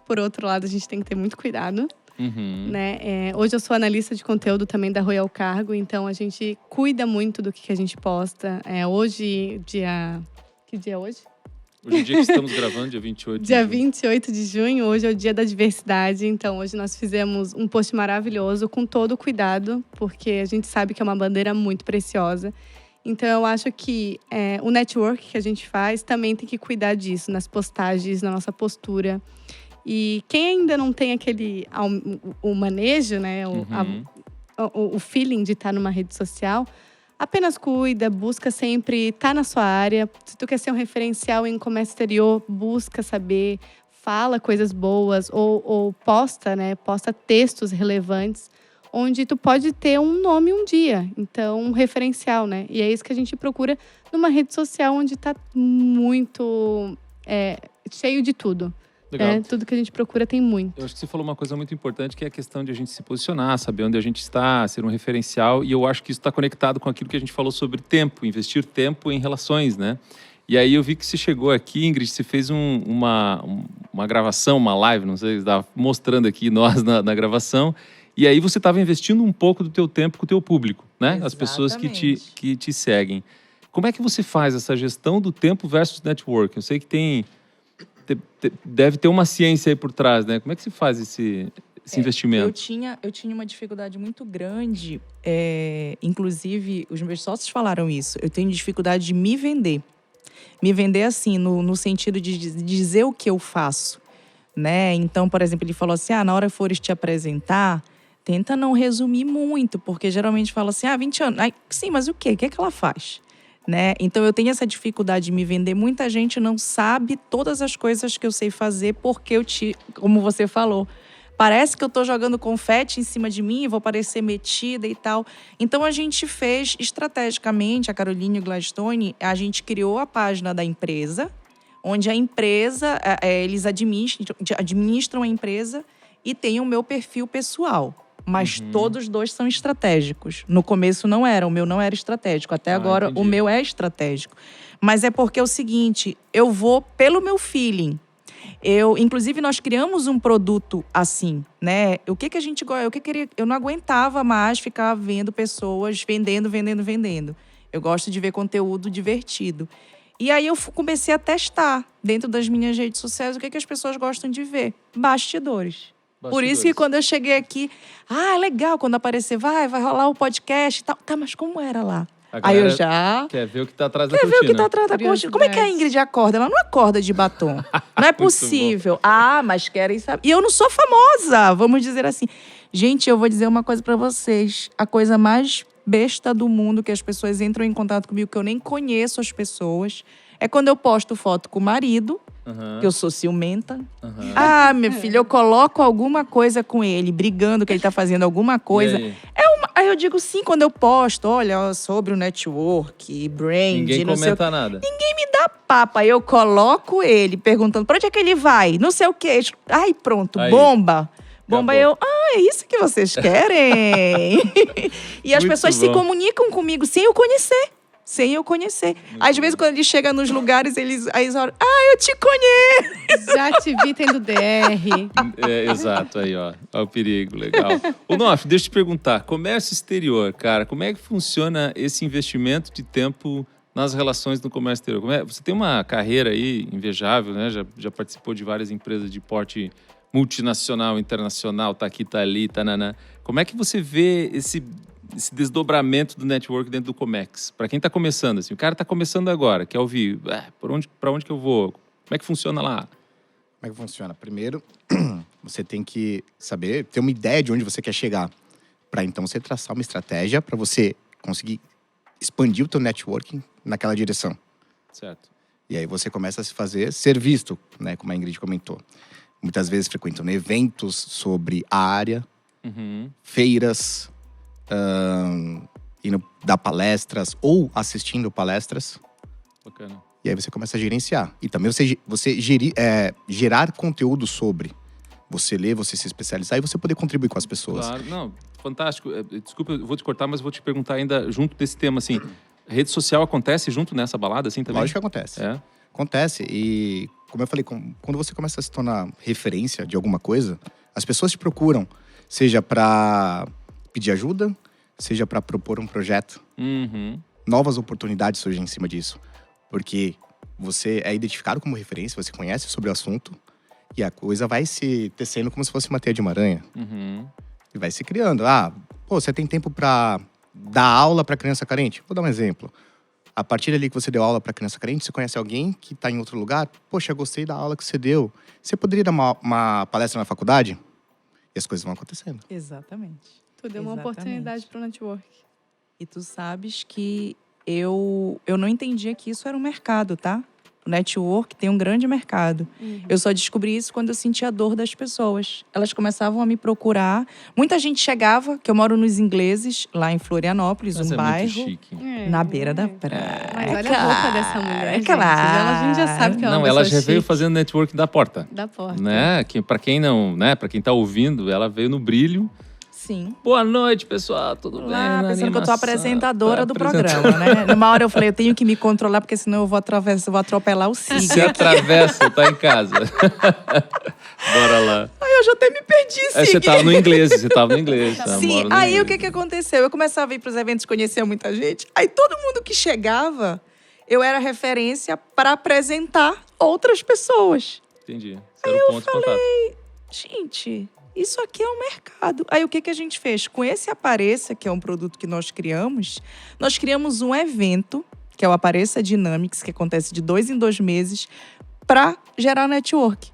Por outro lado, a gente tem que ter muito cuidado. Né? Hoje eu sou analista de conteúdo também da Royal Cargo. Então, a gente cuida muito do que a gente posta. Hoje, dia... Que dia é hoje? Hoje é o dia que estamos gravando, dia 28 de Dia junho. 28 de junho. Hoje é o dia da diversidade. Então, hoje nós fizemos um post maravilhoso com todo o cuidado. Porque a gente sabe que é uma bandeira muito preciosa. Então, eu acho que o network que a gente faz também tem que cuidar disso, nas postagens, na nossa postura. E quem ainda não tem o manejo, né, o feeling de estar numa rede social, apenas cuida, busca sempre estar na sua área. Se tu quer ser um referencial em comércio exterior, busca saber, fala coisas boas ou posta, né, posta textos relevantes, onde tu pode ter um nome um dia. Então, um referencial, né? E é isso que a gente procura numa rede social onde está muito cheio de tudo. Legal. Tudo que a gente procura tem muito. Eu acho que você falou uma coisa muito importante, que é a questão de a gente se posicionar, saber onde a gente está, ser um referencial. E eu acho que isso está conectado com aquilo que a gente falou sobre tempo, investir tempo em relações, né? E aí eu vi que você chegou aqui, Ingrid, você fez uma gravação, uma live, não sei, estava mostrando aqui nós na gravação. E aí você estava investindo um pouco do teu tempo com o teu público, né? Exatamente. As pessoas que te seguem. Como é que você faz essa gestão do tempo versus network? Eu sei que deve ter uma ciência aí por trás, né? Como é que se faz esse investimento? Eu tinha uma dificuldade muito grande, inclusive os meus sócios falaram isso. Eu tenho dificuldade de me vender. Me vender assim, no sentido de dizer o que eu faço, né? Então, por exemplo, ele falou assim, na hora que fores te apresentar, tenta não resumir muito, porque geralmente fala assim, 20 anos. Sim, mas o quê? O que é que ela faz? Né? Então, eu tenho essa dificuldade de me vender. Muita gente não sabe todas as coisas que eu sei fazer, porque como você falou, parece que eu estou jogando confete em cima de mim e vou parecer metida e tal. Então, a gente fez estrategicamente, a Caroline e o Gladstone, a gente criou a página da empresa, onde a empresa, eles administram a empresa e tem o meu perfil pessoal. Mas todos dois são estratégicos. No começo não era, o meu não era estratégico. Até agora entendi. O meu é estratégico. Mas é porque é o seguinte, eu vou pelo meu feeling. Inclusive, nós criamos um produto assim, né? O que a gente queria? Eu não aguentava mais ficar vendo pessoas vendendo. Eu gosto de ver conteúdo divertido. E aí eu comecei a testar dentro das minhas redes sociais o que as pessoas gostam de ver. Bastidores. Por isso que quando eu cheguei aqui, legal, quando aparecer, vai rolar o podcast e tal. Tá, mas como era lá? Aí eu já... Quer ver o que tá atrás da Quer cortina. ver o que tá atrás da cortina? Como é que a Ingrid acorda? Ela não acorda de batom. Não é possível. Mas querem saber. E eu não sou famosa, vamos dizer assim. Gente, eu vou dizer uma coisa pra vocês. A coisa mais besta do mundo que as pessoas entram em contato comigo, que eu nem conheço as pessoas, é quando eu posto foto com o marido, que eu sou ciumenta. Minha filha, eu coloco alguma coisa com ele, brigando que ele tá fazendo alguma coisa. Aí eu digo sim, quando eu posto, olha, sobre o network, brand, Ninguém não sei comenta nada. Ninguém me dá papo. Aí eu coloco ele perguntando, pra onde é que ele vai? Não sei o quê. Ai, pronto, Aí. bomba. Bomba, Acabou. é isso que vocês querem? E as Muito pessoas se bom. comunicam comigo sem eu conhecer. sem eu conhecer. Às vezes, quando ele chega nos lugares, eles olham, eu te conheço! Já te vi tendo DR. Exato, aí, ó. Olha o perigo, legal. Ô, Nof, deixa eu te perguntar. Comércio exterior, cara, como é que funciona esse investimento de tempo nas relações no comércio exterior? Você tem uma carreira aí invejável, né? Já participou de várias empresas de porte multinacional, internacional, tá aqui, tá ali, tá naná. Como é que você vê esse desdobramento do network dentro do Comex? Para quem está começando, assim, o cara está começando agora, quer ouvir, para onde que eu vou? Como é que funciona lá? Como é que funciona? Primeiro, você tem que saber, ter uma ideia de onde você quer chegar. Para então você traçar uma estratégia para você conseguir expandir o teu networking naquela direção. Certo. E aí você começa a ser visto, né? Como a Ingrid comentou. Muitas vezes frequentando eventos sobre a área, feiras, indo dar palestras ou assistindo palestras. Bacana. E aí você começa a gerenciar. E também você gerar conteúdo sobre. Você ler, você se especializar e você poder contribuir com as pessoas. Claro, não, fantástico. Desculpa, eu vou te cortar, mas vou te perguntar ainda junto desse tema, assim. Rede social acontece junto nessa balada, assim, também? Lógico que acontece. É? Acontece. E, como eu falei, quando você começa a se tornar referência de alguma coisa, as pessoas te procuram. Seja para pedir ajuda, seja para propor um projeto. Novas oportunidades surgem em cima disso. Porque você é identificado como referência, você conhece sobre o assunto e a coisa vai se tecendo como se fosse uma teia de uma aranha. E vai se criando. Você tem tempo para dar aula para criança carente? Vou dar um exemplo. A partir dali que você deu aula para criança carente, você conhece alguém que está em outro lugar? Poxa, eu gostei da aula que você deu. Você poderia dar uma palestra na faculdade? E as coisas vão acontecendo. Exatamente. Tudo é uma oportunidade para o network. E tu sabes que eu não entendia que isso era um mercado, tá? O network tem um grande mercado. Eu só descobri isso quando eu senti a dor das pessoas. Elas começavam a me procurar. Muita gente chegava, que eu moro nos Ingleses, lá em Florianópolis, Mas um é bairro. muito chique. Na beira da praia. Mas olha a roupa dessa mulher, gente. Claro. A gente já sabe que ela é uma Não, ela pessoa já veio chique. fazendo network da porta. Da porta. Né? Para quem não, né? Para quem tá ouvindo, ela veio no brilho. Sim. Boa noite, pessoal, tudo bem? Lá, Na pensando que eu tô animação, apresentadora do apresentadora. programa, né? Numa hora eu falei, eu tenho que me controlar, porque senão eu vou atropelar o Cid. Se atravessa, tá em casa. Bora lá. Ai, eu já até me perdi, Cid. Você tava no inglês, tá? Sim, Moro no aí o inglês. que aconteceu? Eu começava a ir pros eventos, conhecer muita gente. Aí todo mundo que chegava, eu era referência para apresentar outras pessoas. Entendi. Esse era o ponto de contato. Gente, isso aqui é um mercado. Aí o que a gente fez? Com esse Apareça, que é um produto que nós criamos um evento, que é o Apareça Dynamics, que acontece de 2 em 2 meses, para gerar network.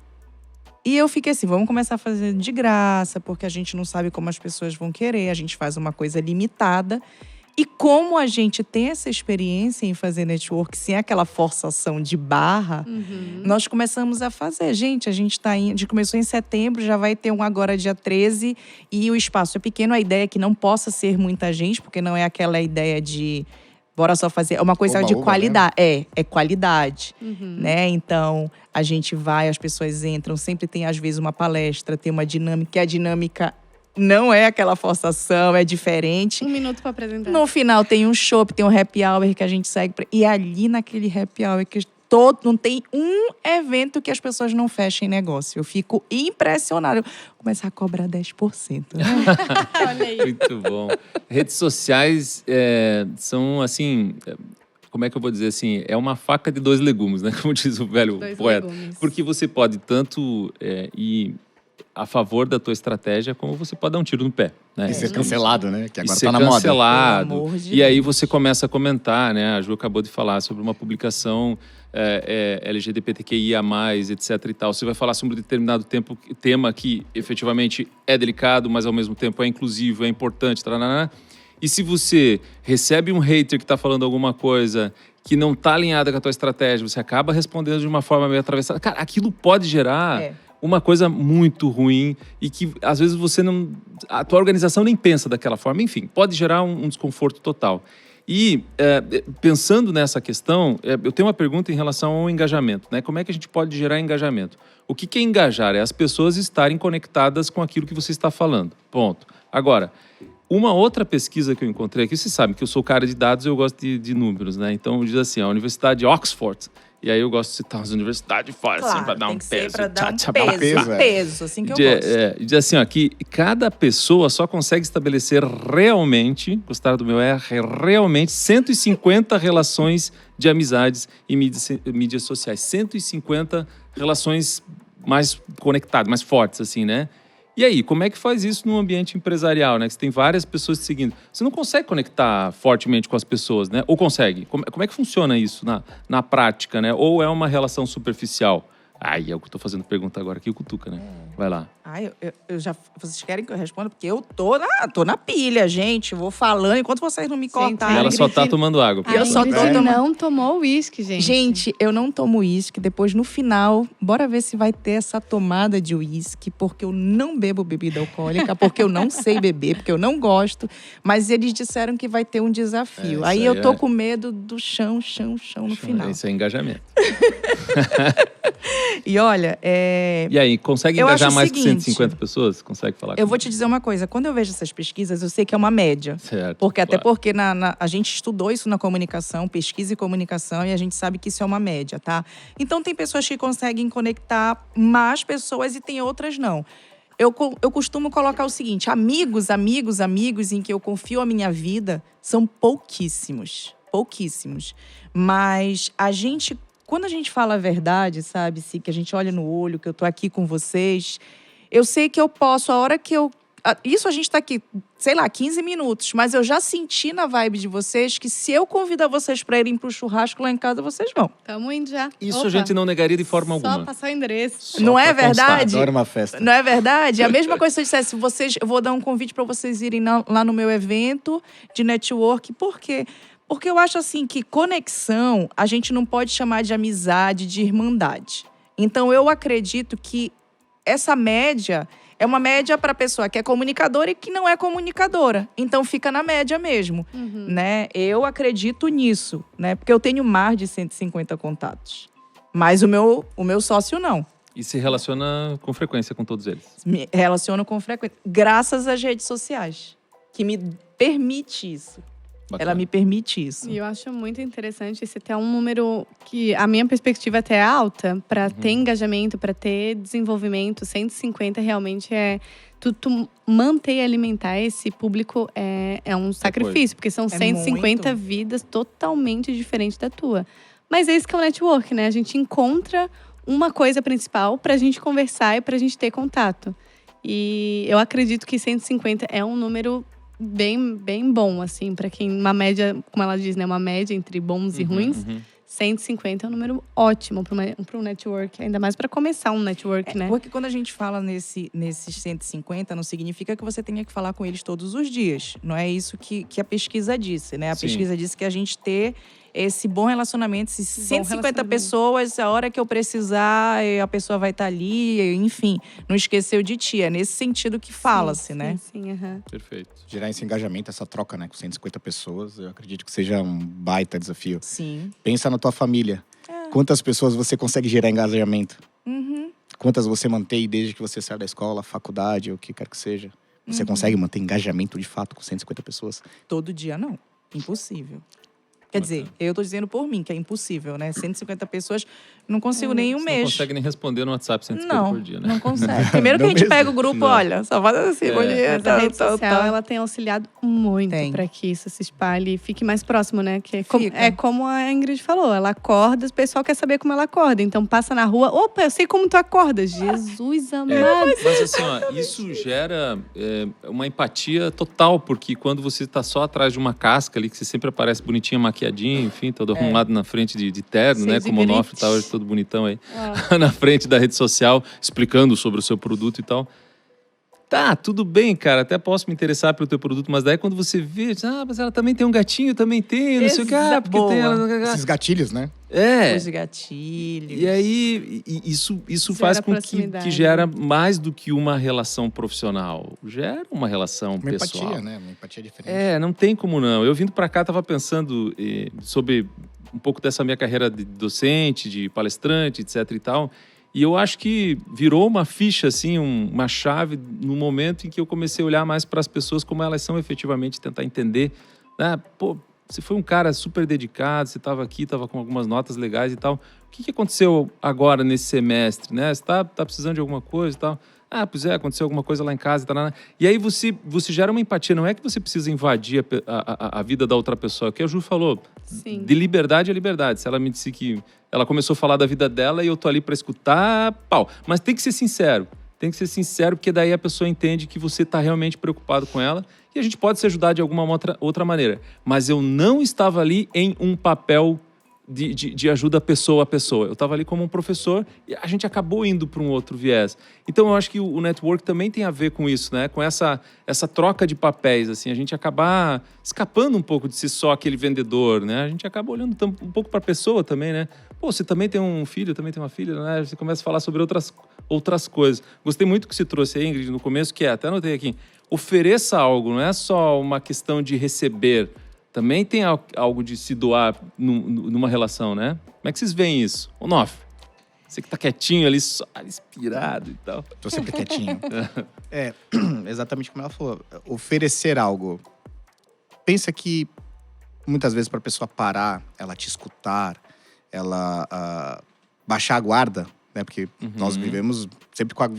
E eu fiquei assim, vamos começar a fazer de graça, porque a gente não sabe como as pessoas vão querer, a gente faz uma coisa limitada. E como a gente tem essa experiência em fazer network sem aquela forçação de barra, nós começamos a fazer. Gente, a gente começou em setembro, já vai ter um agora dia 13, e o espaço é pequeno. A ideia é que não possa ser muita gente, porque não é aquela ideia de bora só fazer. É uma coisa de qualidade. Né? É qualidade, né? Então, a gente vai, as pessoas entram, sempre tem às vezes uma palestra, tem uma dinâmica, que a dinâmica não é aquela forçação, é diferente. 1 minuto para apresentar. No final tem um chopp, tem um happy hour que a gente segue. E ali naquele happy hour que não tem um evento que as pessoas não fechem negócio. Eu fico impressionada. Eu começar a cobrar 10%. Né? Olha aí. Muito bom. Redes sociais são assim... Como é que eu vou dizer assim? É uma faca de 2 legumes, né? Como diz o velho poeta. Legumes. Porque você pode tanto ir a favor da tua estratégia, como você pode dar um tiro no pé. Né? E ser cancelado, né? Que agora ser tá na moda. cancelado. Pelo amor de E aí Deus. você começa a comentar, né? A Ju acabou de falar sobre uma publicação LGBTQIA+, etc e tal. Você vai falar sobre um determinado tema que efetivamente é delicado, mas ao mesmo tempo é inclusivo, é importante, tarará. E se você recebe um hater que está falando alguma coisa que não está alinhada com a tua estratégia, você acaba respondendo de uma forma meio atravessada. Cara, aquilo pode gerar uma coisa muito ruim e que, às vezes, a tua organização nem pensa daquela forma. Enfim, pode gerar um desconforto total. E, pensando nessa questão, eu tenho uma pergunta em relação ao engajamento, né? Como é que a gente pode gerar engajamento? O que é engajar? É as pessoas estarem conectadas com aquilo que você está falando. Ponto. Agora, Uma outra pesquisa que eu encontrei aqui, vocês sabem que eu sou cara de dados e eu gosto de números, né? Então diz assim, a Universidade de Oxford, e aí eu gosto de citar as universidades fora, assim, para dar um peso. Pra dar peso, um peso, assim que eu gosto. Diz assim, ó, que cada pessoa só consegue estabelecer realmente, gostaram do meu realmente 150 relações de amizades e mídias sociais. 150 relações mais conectadas, mais fortes, assim, né? E aí, como é que faz isso num ambiente empresarial, né? Que você tem várias pessoas te seguindo. Você não consegue conectar fortemente com as pessoas, né? Ou consegue? Como é que funciona isso na prática, né? Ou é uma relação superficial? Ai, eu tô fazendo pergunta agora aqui, o Cutuca, né? Vai lá. Ai, eu já... Vocês querem que eu responda? Porque eu tô na pilha, gente. Vou falando enquanto vocês não me cortarem. E ela só tá tomando água. Eu só tô Ingrid tomando- não tomou uísque, gente. Gente, eu não tomo uísque. Depois, no final, bora ver se vai ter essa tomada de uísque. Porque eu não bebo bebida alcoólica. Porque eu não sei beber. Porque eu não gosto. Mas eles disseram que vai ter um desafio. Aí eu tô com medo do chão no final. Isso é engajamento. E olha, E aí, consegue Eu engajar acho o mais que seguinte, 150 pessoas? Consegue falar eu vou te dizer uma coisa. Quando eu vejo essas pesquisas, eu sei que é uma média. Certo. Porque até claro. porque a gente estudou isso na comunicação, pesquisa e comunicação, e a gente sabe que isso é uma média, tá? Então tem pessoas que conseguem conectar mais pessoas e tem outras não. Eu costumo colocar o seguinte: amigos em que eu confio a minha vida são pouquíssimos. Pouquíssimos. Mas quando a gente fala a verdade, sabe, se que a gente olha no olho, que eu tô aqui com vocês, eu sei que eu posso, a hora que eu... Isso a gente tá aqui, sei lá, 15 minutos, mas eu já senti na vibe de vocês que se eu convidar vocês para irem pro churrasco lá em casa, vocês vão. Tamo indo já. Isso Opa, a gente não negaria de forma Só alguma. passar o endereço. Só Não é pra constar. verdade? Adoro uma festa. Não é verdade? A mesma coisa se eu dissesse, eu vou dar um convite para vocês irem lá no meu evento de network. Por quê? Porque eu acho assim que conexão a gente não pode chamar de amizade, de irmandade. Então eu acredito que essa média é uma média para a pessoa que é comunicadora e que não é comunicadora. Então fica na média mesmo, né? Eu acredito nisso, né? Porque eu tenho mais de 150 contatos. Mas o meu sócio não. E se relaciona com frequência com todos eles. Me relaciono com frequência, graças às redes sociais, que me permite isso. Bacana. Ela me permite isso. E eu acho muito interessante esse ter um número que a minha perspectiva até é alta para ter engajamento, para ter desenvolvimento. 150 realmente é tu manter e alimentar esse público é um sacrifício, porque são 150 muito. vidas totalmente diferentes da tua. Mas é isso que é o network, né? A gente encontra uma coisa principal pra gente conversar e pra gente ter contato. E eu acredito que 150 é um número bem bom, assim, para quem, uma média, como ela diz, né, uma média entre bons e ruins. 150 é um número ótimo para um network, ainda mais para começar um network, né? Porque quando a gente fala nesses 150, não significa que você tenha que falar com eles todos os dias. Não é isso que a pesquisa disse, né? A Sim. pesquisa disse que a gente ter esse bom relacionamento, esses 150 relacionamento. pessoas, a hora que eu precisar, a pessoa vai estar ali, enfim, não esqueceu de ti. É nesse sentido que fala-se, né? Sim, aham. Perfeito. Gerar esse engajamento, essa troca, né, com 150 pessoas, eu acredito que seja um baita desafio. Sim. Pensa na tua família. Quantas pessoas você consegue gerar engajamento? Quantas você mantém desde que você sai da escola, faculdade, ou o que quer que seja? Você consegue manter engajamento de fato com 150 pessoas? Todo dia não. Impossível. Quer dizer, eu tô dizendo por mim, que é impossível, né? 150 pessoas, não consigo nem um Você mês. não consegue nem responder no WhatsApp 150 Não, por dia, né? não consegue. Primeiro que a Não gente mesmo? pega o grupo, Não. olha, só faz assim, bom dia, Mas a rede social, ela tem auxiliado muito Tem. para que isso se espalhe e fique mais próximo, né? Que Fica. é como a Ingrid falou, ela acorda, o pessoal quer saber como ela acorda. Então passa na rua, opa, eu sei como tu acorda. Jesus amado. Mas assim, ó, isso gera uma empatia total, porque quando você tá só atrás de uma casca ali, que você sempre aparece bonitinha, maquiadinha, enfim, todo arrumado na frente de terno, né? Cheio de Como o Onofre brilhante. tá hoje todo bonitão aí, na frente da rede social, explicando sobre o seu produto e tal. Tá, tudo bem, cara, até posso me interessar pelo teu produto, mas daí quando você vê, mas ela também tem um gatinho, também tem, não sei o que, porque Boa. tem ela... Esses gatilhos, né? Os gatilhos. E aí, isso Gera faz com que proximidade. gera mais do que uma relação profissional. Gera uma relação Uma pessoal. empatia, né? Uma empatia diferente. Não tem como não. Eu vindo pra cá, tava pensando sobre um pouco dessa minha carreira de docente, de palestrante, etc e tal. E eu acho que virou uma ficha, assim, uma chave no momento em que eu comecei a olhar mais para as pessoas como elas são efetivamente, tentar entender, né? Pô, você foi um cara super dedicado, você estava aqui, estava com algumas notas legais e tal. O que aconteceu agora nesse semestre, né? Você tá precisando de alguma coisa e tal? Ah, pois é, aconteceu alguma coisa lá em casa. Tá. E aí você gera uma empatia. Não é que você precisa invadir a vida da outra pessoa. O que a Ju falou, Sim. de liberdade é liberdade. Se ela me disse que ela começou a falar da vida dela e eu tô ali para escutar, pau. Mas tem que ser sincero. Tem que ser sincero, porque daí a pessoa entende que você tá realmente preocupado com ela e a gente pode se ajudar de alguma outra maneira. Mas eu não estava ali em um papel de ajuda pessoa a pessoa. Eu estava ali como um professor e a gente acabou indo para um outro viés. Então, eu acho que o network também tem a ver com isso, né? Com essa troca de papéis, assim, a gente acabar escapando um pouco de ser só aquele vendedor, né? A gente acaba olhando um pouco para a pessoa também, né? Pô, você também tem um filho, também tem uma filha, né? Você começa a falar sobre outras coisas. Gostei muito que você trouxe aí, Ingrid, no começo, que até anotei aqui, ofereça algo, não é só uma questão de receber, também tem algo de se doar numa relação, né? Como é que vocês veem isso? Ô, Nof, você que tá quietinho ali, só inspirado e tal. Tô sempre quietinho. Exatamente como ela falou. Oferecer algo. Pensa que muitas vezes para a pessoa parar, ela te escutar, ela baixar a guarda, né? Porque nós vivemos sempre com a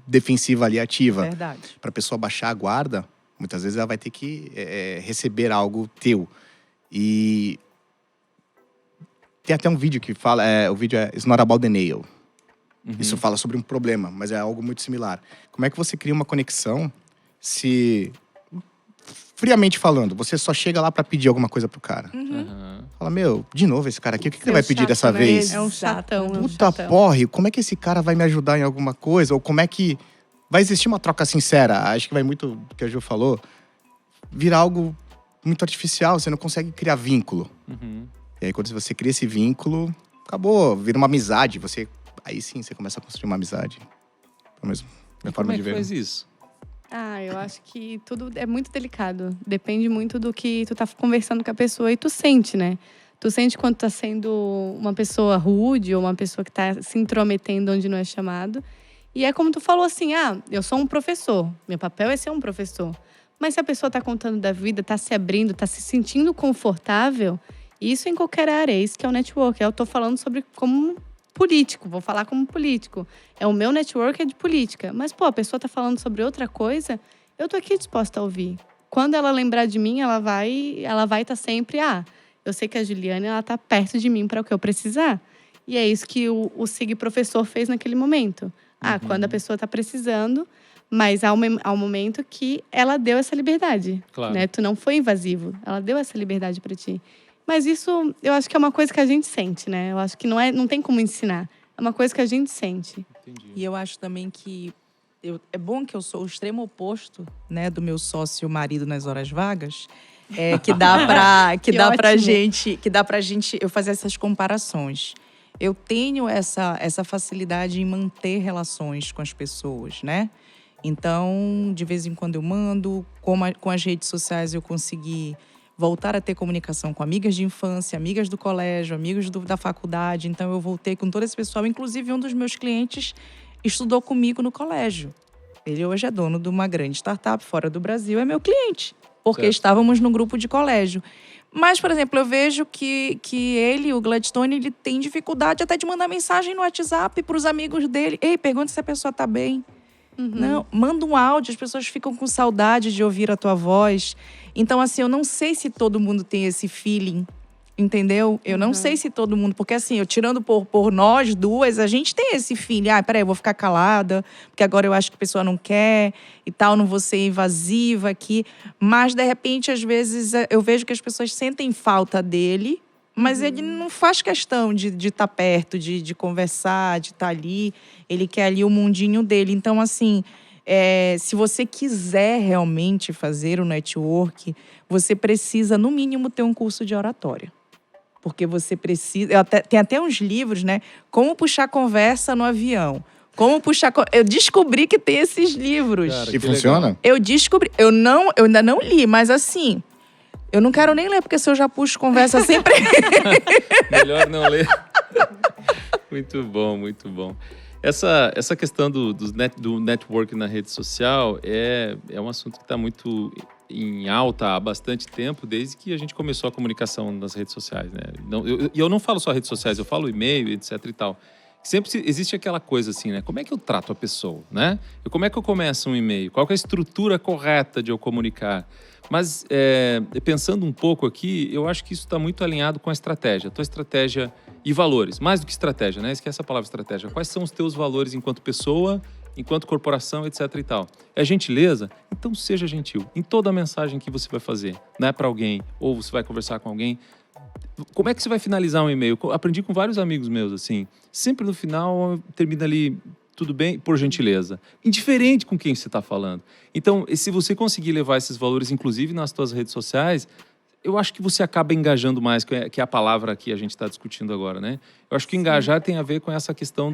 defensiva ali ativa. Verdade. Para a pessoa baixar a guarda, muitas vezes ela vai ter que receber algo teu. E tem até um vídeo que fala, o vídeo é It's Not About the Nail. Isso fala sobre um problema, mas é algo muito similar. Como é que você cria uma conexão se, friamente falando, você só chega lá pra pedir alguma coisa pro cara? Fala, meu, de novo esse cara aqui, o que ele vai pedir dessa vez? É um chatão. Puta porre, como é que esse cara vai me ajudar em alguma coisa? Ou como é que vai existir uma troca sincera? Acho que vai muito do que a Ju falou. Virar algo muito artificial, você não consegue criar vínculo. E aí, quando você cria esse vínculo, acabou, vira uma amizade. Aí sim, você começa a construir uma amizade. Pelo menos, minha forma de ver. Como é que faz isso? Eu acho que tudo é muito delicado. Depende muito do que tu tá conversando com a pessoa e tu sente, né? Tu sente quando tá sendo uma pessoa rude ou uma pessoa que tá se intrometendo onde não é chamado. E é como tu falou assim, eu sou um professor, meu papel é ser um professor. Mas se a pessoa tá contando da vida, tá se abrindo, tá se sentindo confortável, isso em qualquer área, isso que é o network. Eu tô falando sobre como político, vou falar como político. O meu network é de política. Mas, a pessoa tá falando sobre outra coisa, eu tô aqui disposta a ouvir. Quando ela lembrar de mim, ela vai estar sempre, eu sei que a Juliane, ela tá perto de mim para o que eu precisar. E é isso que o Sig Professor fez naquele momento. Quando a pessoa tá precisando, mas há um momento que ela deu essa liberdade. Claro. Né? Tu não foi invasivo, ela deu essa liberdade para ti. Mas isso, eu acho que é uma coisa que a gente sente, né? Eu acho que não tem como ensinar. É uma coisa que a gente sente. Entendi. E eu acho também que é bom que eu sou o extremo oposto, né, do meu sócio marido nas horas vagas, que dá pra gente eu fazer essas comparações. Eu tenho essa facilidade em manter relações com as pessoas, né? Então, de vez em quando eu mando, com as redes sociais eu consegui voltar a ter comunicação com amigas de infância, amigas do colégio, amigos da faculdade. Então, eu voltei com todo esse pessoal. Inclusive, um dos meus clientes estudou comigo no colégio. Ele hoje é dono de uma grande startup fora do Brasil, é meu cliente. Porque estávamos no grupo de colégio. Mas, por exemplo, eu vejo que ele, o Gladstone, ele tem dificuldade até de mandar mensagem no WhatsApp para os amigos dele. Ei, pergunta se a pessoa está bem. Não, manda um áudio, as pessoas ficam com saudade de ouvir a tua voz. Então, assim, eu não sei se todo mundo tem esse feeling, entendeu? Eu não sei se todo mundo... Porque, assim, eu tirando por nós duas, a gente tem esse feeling. Peraí, eu vou ficar calada, porque agora eu acho que a pessoa não quer e tal, não vou ser invasiva aqui. Mas, de repente, às vezes, eu vejo que as pessoas sentem falta dele, mas ele não faz questão de estar perto, de conversar, de estar ali. Ele quer ali o mundinho dele. Então, assim, se você quiser realmente fazer o network, você precisa, no mínimo, ter um curso de oratória. Porque você precisa... Tem até uns livros, né? Como puxar conversa no avião. Como puxar... Eu descobri que tem esses livros. Cara, E funciona? legal. Eu descobri... Eu ainda não li, mas assim... Eu não quero nem ler, porque se eu já puxo conversa sempre... Melhor não ler. Muito bom, muito bom. Essa questão do network na rede social é um assunto que está muito em alta há bastante tempo, desde que a gente começou a comunicação nas redes sociais, né? Eu não falo só redes sociais, eu falo e-mail, etc e tal. Sempre existe aquela coisa assim, né? Como é que eu trato a pessoa, né? Como é que eu começo um e-mail? Qual que é a estrutura correta de eu comunicar? Mas, pensando um pouco aqui, eu acho que isso está muito alinhado com a estratégia. Tua estratégia e valores. Mais do que estratégia, né? Esquece a palavra estratégia. Quais são os teus valores enquanto pessoa, enquanto corporação, etc e tal? É gentileza? Então seja gentil. Em toda a mensagem que você vai fazer, né, para alguém, ou você vai conversar com alguém, como é que você vai finalizar um e-mail? Eu aprendi com vários amigos meus, assim. Sempre no final, termina ali, tudo bem, por gentileza. Indiferente com quem você está falando. Então, se você conseguir levar esses valores, inclusive nas suas redes sociais, eu acho que você acaba engajando mais, que é a palavra que a gente está discutindo agora, né? Eu acho que engajar tem a ver com essa questão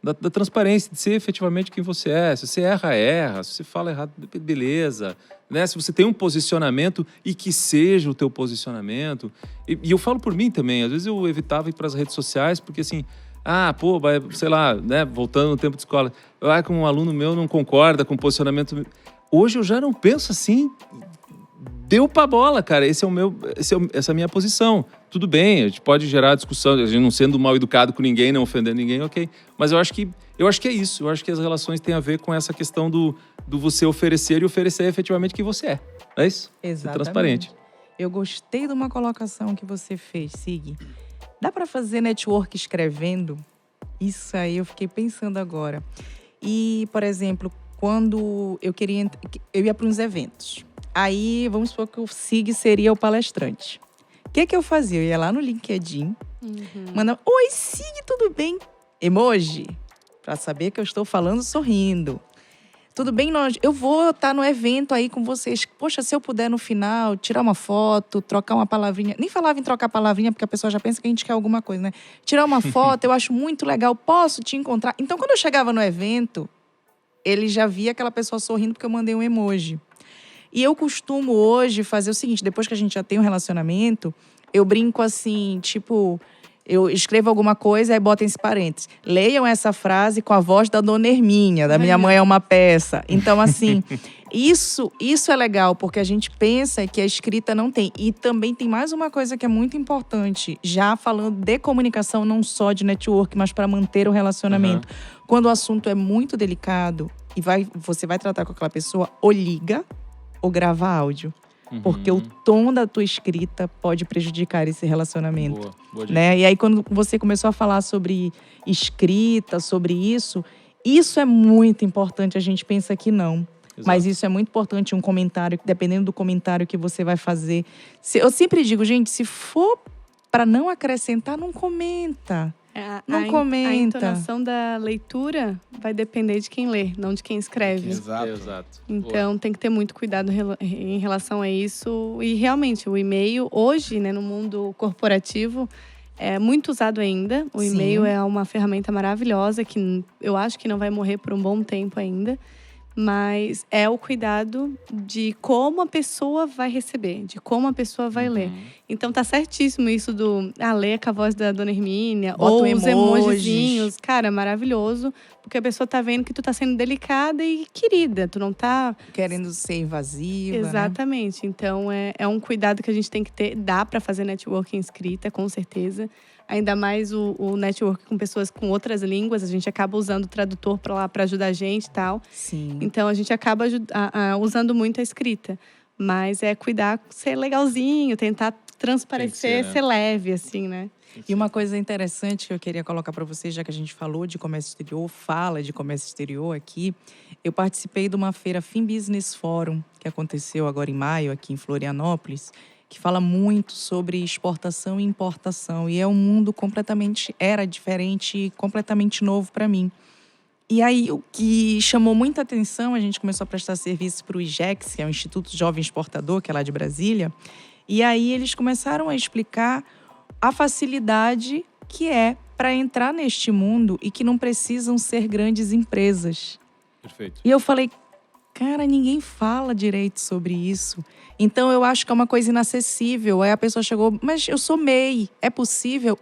da transparência, de ser efetivamente quem você é. Se você erra. Se você fala errado, beleza. Né? Se você tem um posicionamento e que seja o teu posicionamento. E eu falo por mim também. Às vezes eu evitava ir para as redes sociais porque, assim, sei lá, né? Voltando no tempo de escola, que um aluno meu não concorda com o posicionamento. Hoje eu já não penso assim. Deu pra bola, cara. Essa é a minha posição. Tudo bem, a gente pode gerar discussão, a gente não sendo mal educado com ninguém, não ofendendo ninguém, ok. Mas eu acho que é isso. Eu acho que as relações têm a ver com essa questão do você oferecer e oferecer efetivamente quem você é. Não é isso? Exatamente. Ser transparente. Eu gostei de uma colocação que você fez, Sig. Dá pra fazer network escrevendo? Isso aí eu fiquei pensando agora. E, por exemplo, quando eu ia para uns eventos. Aí, vamos supor que o Sig seria o palestrante. O que eu fazia? Eu ia lá no LinkedIn, mandava, oi, Sig, tudo bem? Emoji, para saber que eu estou falando sorrindo. Tudo bem, eu vou estar no evento aí com vocês. Poxa, se eu puder no final tirar uma foto, trocar uma palavrinha. Nem falava em trocar palavrinha, porque a pessoa já pensa que a gente quer alguma coisa, né? Tirar uma foto, eu acho muito legal. Posso te encontrar? Então, quando eu chegava no evento, ele já via aquela pessoa sorrindo porque eu mandei um emoji. E eu costumo hoje fazer o seguinte, depois que a gente já tem um relacionamento, eu brinco assim, tipo, eu escrevo alguma coisa e boto esse parênteses. Leiam essa frase com a voz da Dona Hermínia, da Minha Mãe é uma Peça. Então, assim, isso é legal, porque a gente pensa que a escrita não tem. E também tem mais uma coisa que é muito importante, já falando de comunicação, não só de network, mas para manter o relacionamento. Quando o assunto é muito delicado e você vai tratar com aquela pessoa, ou liga, ou grava áudio. Porque o tom da tua escrita pode prejudicar esse relacionamento. Boa né? E aí, quando você começou a falar sobre escrita, sobre isso é muito importante. A gente pensa que não. Exato. Mas isso é muito importante, um comentário, dependendo do comentário que você vai fazer. Eu sempre digo, gente, se for para não acrescentar, não comenta. Não comenta. A entonação da leitura vai depender de quem lê, não de quem escreve. Exato. Então, tem que ter muito cuidado em relação a isso. E, realmente, o e-mail, hoje, né, no mundo corporativo, é muito usado ainda. O e-mail é uma ferramenta maravilhosa que eu acho que não vai morrer por um bom tempo ainda. Mas é o cuidado de como a pessoa vai receber, de como a pessoa vai ler. Então tá certíssimo isso ler com a voz da Dona Hermínia, ou os emojizinhos. Cara, maravilhoso, porque a pessoa tá vendo que tu tá sendo delicada e querida, tu não tá querendo ser invasiva. Exatamente. Né? Então é um cuidado que a gente tem que ter. Dá pra fazer networking escrita, com certeza. Ainda mais o network com pessoas com outras línguas. A gente acaba usando o tradutor para ajudar a gente e tal. Sim. Então, a gente acaba usando muito a escrita. Mas é cuidar, ser legalzinho, tentar transparecer, ser leve, assim, né? E uma coisa interessante que eu queria colocar para vocês, já que a gente falou de comércio exterior, fala de comércio exterior aqui. Eu participei de uma feira Finbusiness Forum, que aconteceu agora em maio, aqui em Florianópolis, que fala muito sobre exportação e importação. E é um mundo era diferente e completamente novo para mim. E aí, o que chamou muita atenção, a gente começou a prestar serviço para o IJEX, que é o Instituto Jovem Exportador, que é lá de Brasília. E aí, eles começaram a explicar a facilidade que é para entrar neste mundo e que não precisam ser grandes empresas. Perfeito. E eu falei, cara, ninguém fala direito sobre isso. Então, eu acho que é uma coisa inacessível. Aí a pessoa chegou, mas eu sou MEI, é possível?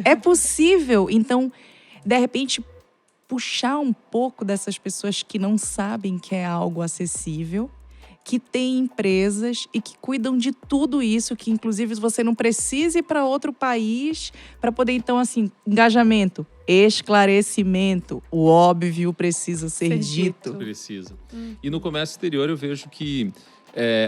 É possível. Então, de repente, puxar um pouco dessas pessoas que não sabem que é algo acessível, que têm empresas e que cuidam de tudo isso, que inclusive você não precisa ir para outro país para poder, então, assim, engajamento, esclarecimento, o óbvio precisa ser dito. Precisa. E no comércio exterior eu vejo que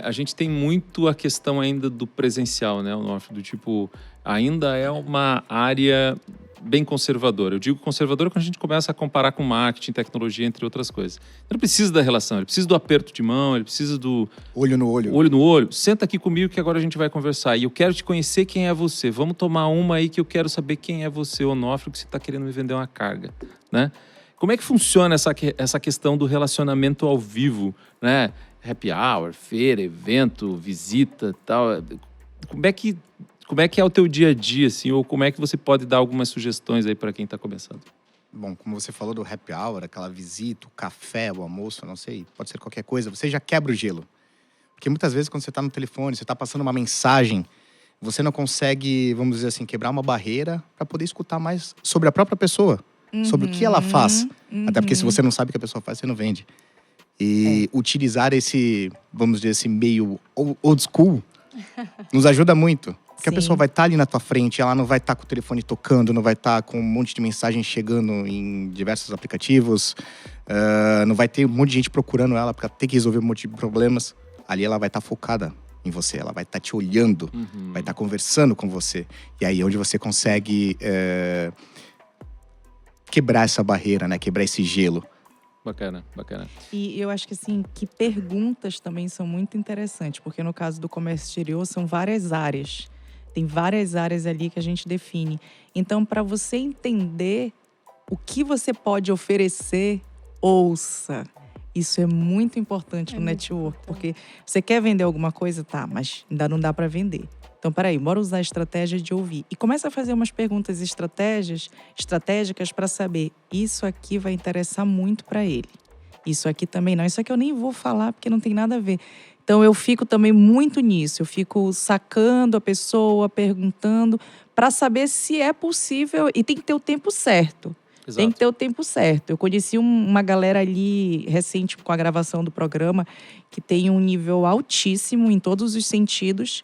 a gente tem muito a questão ainda do presencial, né? Do tipo, ainda é uma área bem conservadora. Eu digo conservadora quando a gente começa a comparar com marketing, tecnologia, entre outras coisas. Ele precisa da relação, ele precisa do aperto de mão, ele precisa do... Olho no olho. Olho no olho. Senta aqui comigo que agora a gente vai conversar. E eu quero te conhecer quem é você. Vamos tomar uma aí que eu quero saber quem é você, Onofre, que você está querendo me vender uma carga, né? Como é que funciona essa questão do relacionamento ao vivo, né? Happy hour, feira, evento, visita, tal. Como é que é o teu dia a dia, assim? Ou como é que você pode dar algumas sugestões aí para quem está começando? Bom, como você falou do happy hour, aquela visita, o café, o almoço, não sei, pode ser qualquer coisa, você já quebra o gelo. Porque muitas vezes quando você está no telefone, você está passando uma mensagem, você não consegue, vamos dizer assim, quebrar uma barreira para poder escutar mais sobre a própria pessoa, sobre o que ela faz. Até porque se você não sabe o que a pessoa faz, você não vende. E utilizar esse, vamos dizer, esse meio old school nos ajuda muito. Porque a pessoa vai estar ali na tua frente, ela não vai estar com o telefone tocando, não vai estar com um monte de mensagem chegando em diversos aplicativos, não vai ter um monte de gente procurando ela para ter que resolver um monte de problemas. Ali ela vai estar focada em você, ela vai estar te olhando, vai estar conversando com você. E aí é onde você consegue quebrar essa barreira, né? Quebrar esse gelo. Bacana. E eu acho que, assim, que perguntas também são muito interessantes, porque no caso do comércio exterior são várias áreas. Tem várias áreas ali que a gente define. Então, para você entender o que você pode oferecer, ouça. Isso é muito importante no network, porque você quer vender alguma coisa, tá, mas ainda não dá para vender. Então, peraí, bora usar a estratégia de ouvir. E começa a fazer umas perguntas estratégicas para saber, isso aqui vai interessar muito para ele. Isso aqui também não. Isso aqui eu nem vou falar porque não tem nada a ver. Então, eu fico também muito nisso. Eu fico sacando a pessoa, perguntando, para saber se é possível. E tem que ter o tempo certo. Exato. Tem que ter o tempo certo. Eu conheci uma galera ali, recente, com a gravação do programa, que tem um nível altíssimo em todos os sentidos.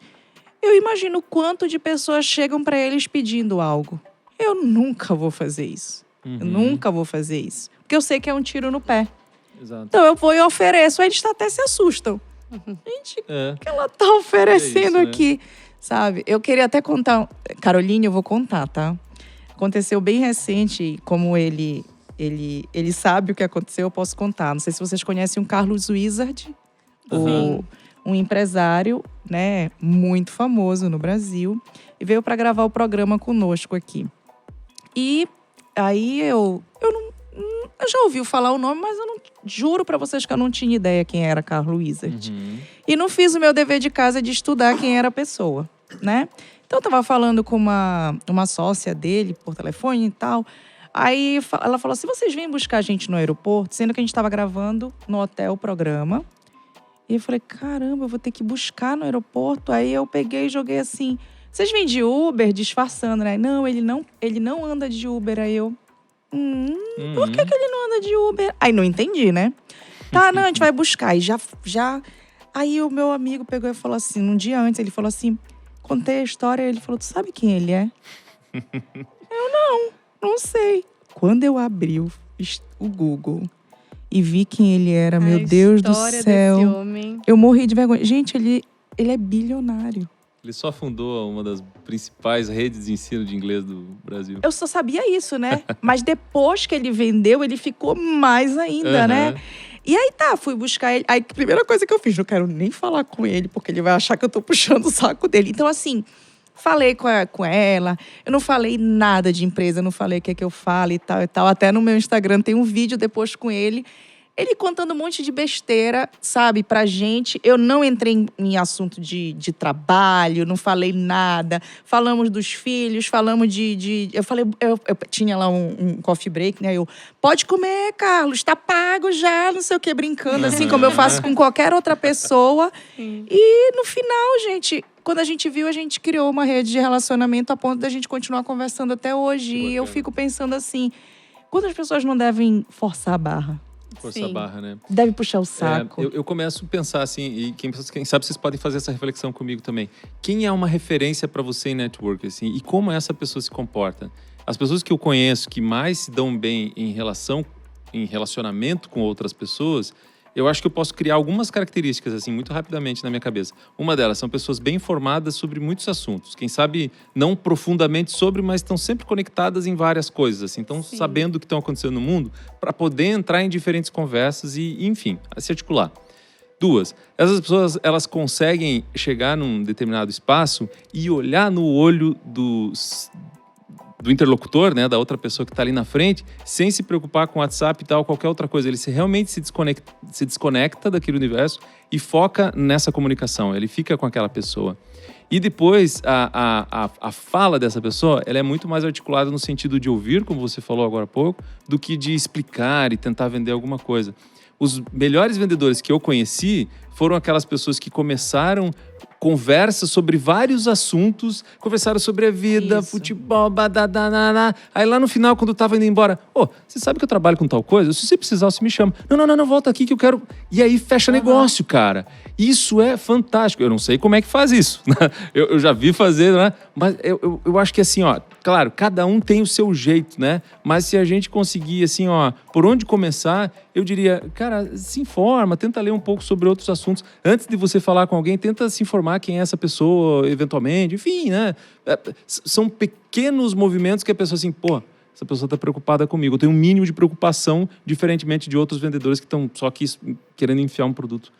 Eu imagino quanto de pessoas chegam para eles pedindo algo. Eu nunca vou fazer isso. Eu nunca vou fazer isso. Porque eu sei que é um tiro no pé. Exato. Então eu vou e ofereço. Aí eles até se assustam. Gente, o que ela tá oferecendo aqui? Sabe? Eu queria até contar. Caroline, eu vou contar, tá? Aconteceu bem recente, como ele sabe o que aconteceu, eu posso contar. Não sei se vocês conhecem o Carlos Wizard, um empresário, né, muito famoso no Brasil, e veio para gravar o programa conosco aqui. E aí eu já ouvi falar o nome, mas eu não juro para vocês que eu não tinha ideia quem era Carlos Wizard. E não fiz o meu dever de casa de estudar quem era a pessoa, né? Então eu tava falando com uma sócia dele por telefone e tal. Aí ela falou assim: vocês vêm buscar a gente no aeroporto, sendo que a gente estava gravando no hotel o programa. E eu falei, caramba, eu vou ter que buscar no aeroporto. Aí eu peguei e joguei assim: vocês vêm de Uber? Disfarçando, né? Não, ele não anda de Uber. Aí eu, por que ele não anda de Uber? Aí não entendi, né? Tá, não, a gente vai buscar. E já... Aí o meu amigo pegou e falou assim, um dia antes, ele falou assim, contei a história, ele falou, tu sabe quem ele é? Eu não sei. Quando eu abri o Google e vi quem ele era, meu Deus do céu. Desse homem. Eu morri de vergonha. Gente, ele é bilionário. Ele só fundou uma das principais redes de ensino de inglês do Brasil. Eu só sabia isso, né? Mas depois que ele vendeu, ele ficou mais ainda, né? E aí fui buscar ele. Aí a primeira coisa que eu fiz, não quero nem falar com ele, porque ele vai achar que eu tô puxando o saco dele. Então, assim, falei com ela, eu não falei nada de empresa, eu não falei o que é que eu falo e tal e tal. Até no meu Instagram tem um vídeo depois com ele contando um monte de besteira, sabe, pra gente. Eu não entrei em assunto de trabalho, não falei nada. Falamos dos filhos, falamos eu falei, eu tinha lá um coffee break, né? Eu, pode comer, Carlos, tá pago já, não sei o quê, brincando, assim, como eu faço com qualquer outra pessoa. E no final, gente, quando a gente viu, a gente criou uma rede de relacionamento a ponto da gente continuar conversando até hoje. E eu fico pensando assim, Quantas pessoas não devem forçar a barra? Força Sim. a barra, né? Deve puxar o saco. Eu começo a pensar assim, e quem sabe vocês podem fazer essa reflexão comigo também. Quem é uma referência para você em network, assim, e como essa pessoa se comporta? As pessoas que eu conheço que mais se dão bem em relacionamento com outras pessoas, eu acho que eu posso criar algumas características, assim, muito rapidamente na minha cabeça. Uma delas são pessoas bem informadas sobre muitos assuntos. Quem sabe, não profundamente sobre, mas estão sempre conectadas em várias coisas, assim. Estão sabendo o que estão acontecendo no mundo para poder entrar em diferentes conversas e, enfim, a se articular. 2, essas pessoas, elas conseguem chegar num determinado espaço e olhar no olho do interlocutor, né, da outra pessoa que está ali na frente, sem se preocupar com WhatsApp e tal, qualquer outra coisa. Ele realmente se desconecta daquele universo e foca nessa comunicação. Ele fica com aquela pessoa. E depois, a fala dessa pessoa, ela é muito mais articulada no sentido de ouvir, como você falou agora há pouco, do que de explicar e tentar vender alguma coisa. Os melhores vendedores que eu conheci foram aquelas pessoas que começaram conversas sobre vários assuntos, conversaram sobre a vida, futebol, badadana. Aí lá no final, quando eu tava indo embora, você sabe que eu trabalho com tal coisa? Se você precisar, você me chama. Não, volta aqui que eu quero... E aí fecha negócio, cara. Isso é fantástico. Eu não sei como é que faz isso. Eu já vi fazer, né? Mas eu acho que assim, claro, cada um tem o seu jeito, né? Mas se a gente conseguir, assim, por onde começar, eu diria, cara, se informa, tenta ler um pouco sobre outros assuntos. Antes de você falar com alguém, tenta se informar quem é essa pessoa, eventualmente. Enfim, né? São pequenos movimentos que a pessoa, assim, essa pessoa está preocupada comigo. Eu tenho um mínimo de preocupação, diferentemente de outros vendedores que estão só aqui querendo enfiar um produto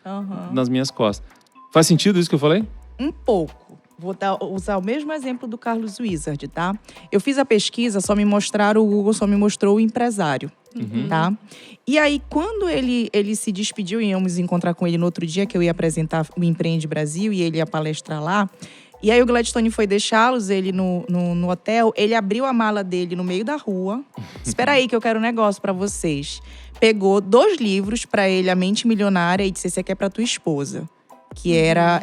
nas minhas costas. Faz sentido isso que eu falei? Um pouco. Vou usar o mesmo exemplo do Carlos Wizard, tá? Eu fiz a pesquisa, o Google só me mostrou o empresário, tá? E aí, quando ele se despediu e íamos encontrar com ele no outro dia, que eu ia apresentar o Empreende Brasil e ele ia palestrar lá, e aí o Gladstone foi deixá-los, ele no hotel, ele abriu a mala dele no meio da rua. Espera aí que eu quero um negócio pra vocês. Pegou 2 livros pra ele, A Mente Milionária, e disse, esse aqui é pra tua esposa. Que era...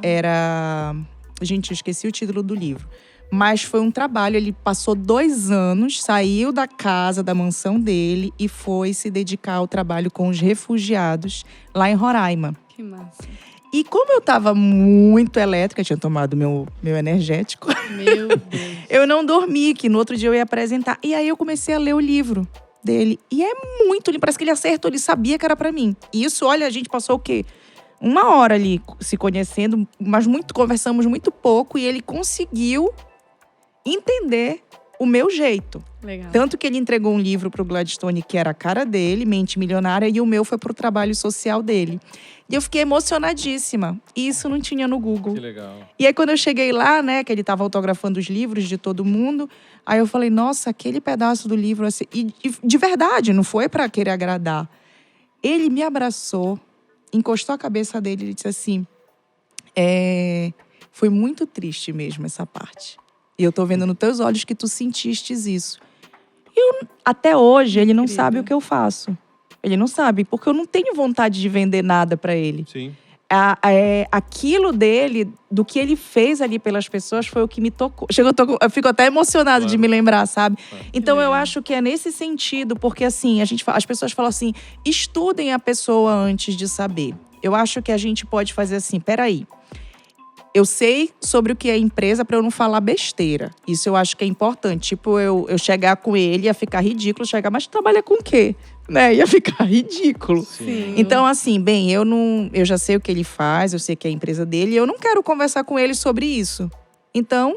Gente, eu esqueci o título do livro. Mas foi um trabalho, ele passou 2 anos, saiu da casa, da mansão dele e foi se dedicar ao trabalho com os refugiados lá em Roraima. Que massa. E como eu tava muito elétrica, tinha tomado meu energético. Meu Deus. Eu não dormi, que no outro dia eu ia apresentar. E aí eu comecei a ler o livro dele. E é muito lindo, parece que ele acertou, ele sabia que era pra mim. E isso, olha, a gente passou o quê? 1 hora ali se conhecendo, mas conversamos muito pouco. E ele conseguiu entender o meu jeito. Legal. Tanto que ele entregou um livro pro Gladstone que era a cara dele, Mente Milionária, e o meu foi pro trabalho social dele. E eu fiquei emocionadíssima. E isso não tinha no Google. Que legal. E aí, quando eu cheguei lá, né, que ele tava autografando os livros de todo mundo, aí eu falei, nossa, aquele pedaço do livro, assim, e de verdade, não foi pra querer agradar. Ele me abraçou, encostou a cabeça dele e disse assim, foi muito triste mesmo essa parte. E eu tô vendo nos teus olhos que tu sentistes isso. E até hoje, ele não sabe o que eu faço. Ele não sabe, porque eu não tenho vontade de vender nada pra ele. Sim. Aquilo dele, do que ele fez ali pelas pessoas, foi o que me tocou. Eu fico até emocionada de me lembrar, sabe? Então eu acho que é nesse sentido, porque assim, as pessoas falam assim, estudem a pessoa antes de saber. Eu acho que a gente pode fazer assim, peraí. Eu sei sobre o que é empresa pra eu não falar besteira. Isso eu acho que é importante. Tipo, eu chegar com ele, ia ficar ridículo. Mas trabalha com o quê? Né? Ia ficar ridículo. Sim. Então, assim, eu já sei o que ele faz, eu sei que é a empresa dele. E eu não quero conversar com ele sobre isso. Então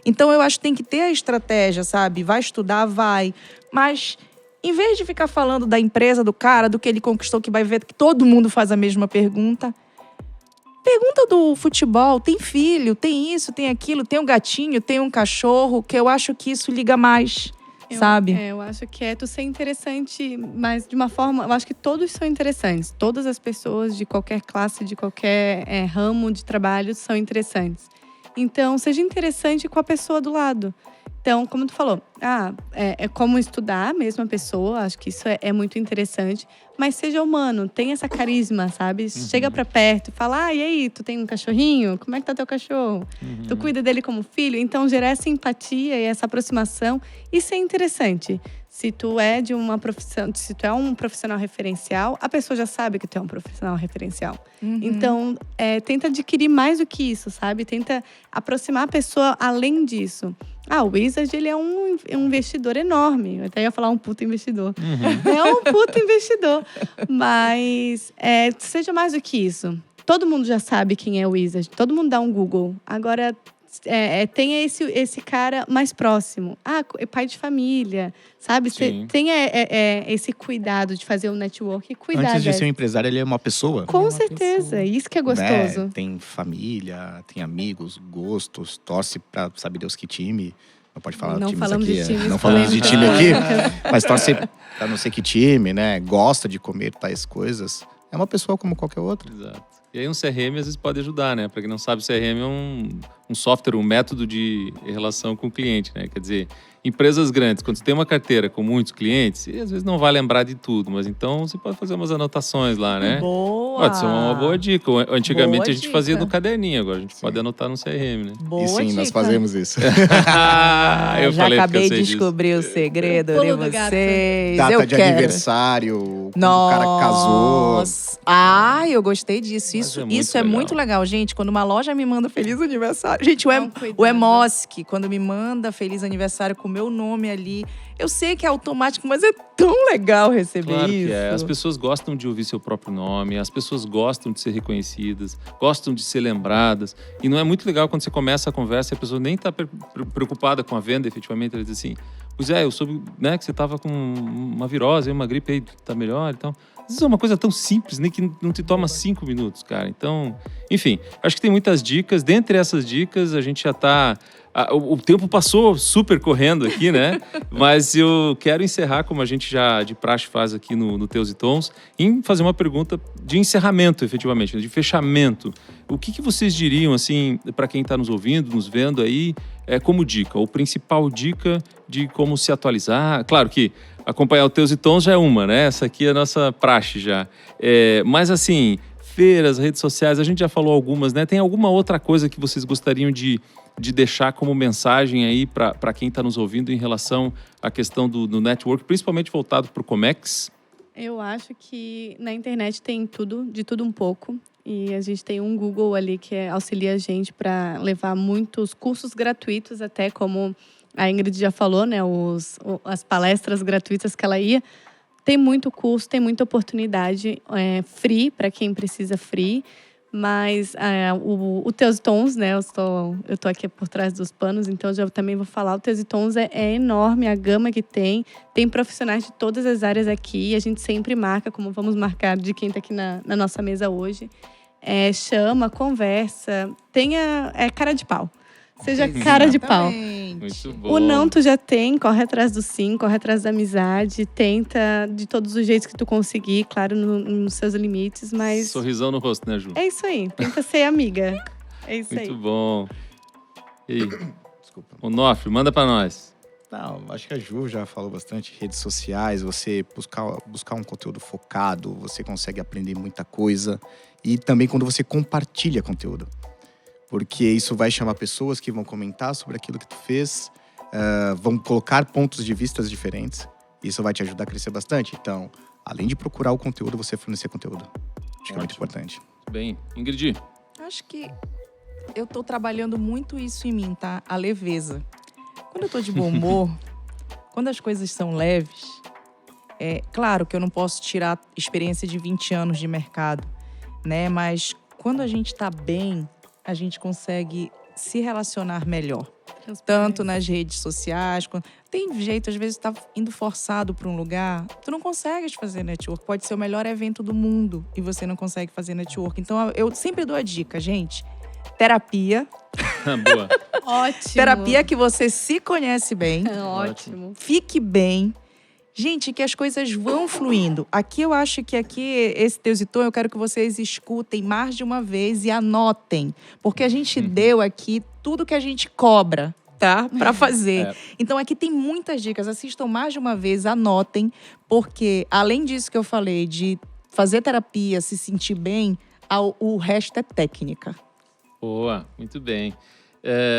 eu acho que tem que ter a estratégia, sabe? Vai estudar, vai. Mas, em vez de ficar falando da empresa, do cara, do que ele conquistou, que vai ver que todo mundo faz a mesma pergunta... Pergunta do futebol, tem filho, tem isso, tem aquilo, tem um gatinho, tem um cachorro, que eu acho que isso liga mais, sabe? Eu acho que é tu ser interessante, mas de uma forma... Eu acho que todos são interessantes. Todas as pessoas de qualquer classe, de qualquer ramo de trabalho são interessantes. Então, seja interessante com a pessoa do lado. Então, como tu falou, é como estudar mesmo a pessoa, acho que isso é muito interessante. Mas seja humano, tenha essa carisma, sabe? Chega pra perto e fala, e aí, tu tem um cachorrinho? Como é que tá teu cachorro? Tu cuida dele como filho? Então, gerar essa empatia e essa aproximação e ser interessante. Se tu é de uma profissão, se tu é um profissional referencial, a pessoa já sabe que tu é um profissional referencial. Então, tenta adquirir mais do que isso, sabe? Tenta aproximar a pessoa além disso. O Wizard, ele é um investidor enorme. Eu até ia falar um puta investidor. É um puta investidor. Mas seja mais do que isso. Todo mundo já sabe quem é o Wizard. Todo mundo dá um Google. Agora, tenha esse cara mais próximo. Pai de família, sabe? Tenha esse cuidado de fazer o network e cuidar Antes de ser um empresário, ele é uma pessoa. Com certeza. Isso que é gostoso. Né? Tem família, tem amigos, gostos, torce pra saber Deus que time. Não pode falar Não times falamos aqui. de times Não falamos de time polêmicos. aqui, mas torce pra não sei que time, né? Gosta de comer tais coisas. É uma pessoa como qualquer outra. Exato. E aí um CRM às vezes pode ajudar, né? Para quem não sabe, o CRM é um software, um método de relação com o cliente, né? Quer dizer, empresas grandes, quando você tem uma carteira com muitos clientes, você às vezes não vai lembrar de tudo, mas então você pode fazer umas anotações lá, né? Boa! Pode ser uma boa dica. Antigamente Boa a gente fazia dica. no caderninho, agora a gente pode anotar no CRM, né? Boa E sim, dica. nós fazemos isso. Eu Já falei acabei porque eu de sei disso. descobrir o segredo de Pulo do gato. vocês. Data eu de quero. aniversário, quando o cara casou. Eu gostei disso. Mas Isso, é muito isso é legal. muito legal, gente. Quando uma loja me manda feliz aniversário. Gente, Dá um cuidado. o Emosk, quando me manda feliz aniversário com o meu nome ali. Eu sei que é automático, mas é tão legal receber Claro isso. que é. As pessoas gostam de ouvir seu próprio nome, as pessoas gostam de ser reconhecidas, gostam de ser lembradas. E não é muito legal quando você começa a conversa e a pessoa nem está preocupada com a venda, efetivamente. Ela diz assim, pois eu soube, né, que você estava com uma virose, uma gripe aí, tá melhor e tal. Às vezes é uma coisa tão simples, nem que não te toma 5 minutos, cara. Então, enfim, acho que tem muitas dicas. Dentre essas dicas, a gente já está... O tempo passou super correndo aqui, né? Mas eu quero encerrar, como a gente já de praxe faz aqui no Teus e Tons, em fazer uma pergunta de encerramento, efetivamente, de fechamento. O que vocês diriam, assim, para quem está nos ouvindo, nos vendo aí, como dica, ou principal dica de como se atualizar? Claro que acompanhar o Teus e Tons já é uma, né? Essa aqui é a nossa praxe já. Mas, assim, feiras, redes sociais, a gente já falou algumas, né? Tem alguma outra coisa que vocês gostariam de deixar como mensagem aí para quem está nos ouvindo em relação à questão do network, principalmente voltado para o Comex? Eu acho que na internet tem de tudo um pouco. E a gente tem um Google ali que auxilia a gente para levar muitos cursos gratuitos, até como a Ingrid já falou, né? As palestras gratuitas que ela ia. Tem muito curso, tem muita oportunidade free, para quem precisa free. Mas o Teus e Tons, né? Eu tô aqui por trás dos panos, então eu já também vou falar. O Teus e Tons é enorme, a gama que tem. Tem profissionais de todas as áreas aqui. A gente sempre marca, como vamos marcar de quem está aqui na nossa mesa hoje. Chama, conversa, tenha cara de pau. Seja cara de pau. Muito bom. O não tu já tem, corre atrás do sim, corre atrás da amizade, tenta de todos os jeitos que tu conseguir, claro, nos seus limites, mas... Sorrisão no rosto, né, Ju? É isso aí, tenta ser amiga. É isso aí. Muito bom. E aí, Desculpa. Onofre, manda para nós. Não, acho que a Ju já falou bastante. Redes sociais, você buscar um conteúdo focado, você consegue aprender muita coisa. E também quando você compartilha conteúdo. Porque isso vai chamar pessoas que vão comentar sobre aquilo que tu fez, vão colocar pontos de vista diferentes. Isso vai te ajudar a crescer bastante. Então, além de procurar o conteúdo, você fornecer conteúdo. Acho que é muito importante. Bem, Ingrid, Acho que eu tô trabalhando muito isso em mim, tá? A leveza. Quando eu tô de bom humor, quando as coisas são leves, claro que eu não posso tirar a experiência de 20 anos de mercado, né? Mas quando a gente tá bem, a gente consegue se relacionar melhor. Tanto nas redes sociais. Tem jeito, às vezes, tá indo forçado para um lugar, tu não consegues fazer network. Pode ser o melhor evento do mundo e você não consegue fazer network. Então, eu sempre dou a dica, gente. Terapia. boa. Ótimo. Terapia que você se conhece bem. Ótimo. Fique bem. Gente, que as coisas vão fluindo. Aqui eu acho que esse Teus e Tons, eu quero que vocês escutem mais de uma vez e anotem. Porque a gente deu aqui tudo que a gente cobra, tá? Pra fazer. Então aqui tem muitas dicas. Assistam mais de uma vez, anotem. Porque além disso que eu falei, de fazer terapia, se sentir bem, o resto é técnica. Boa, muito bem.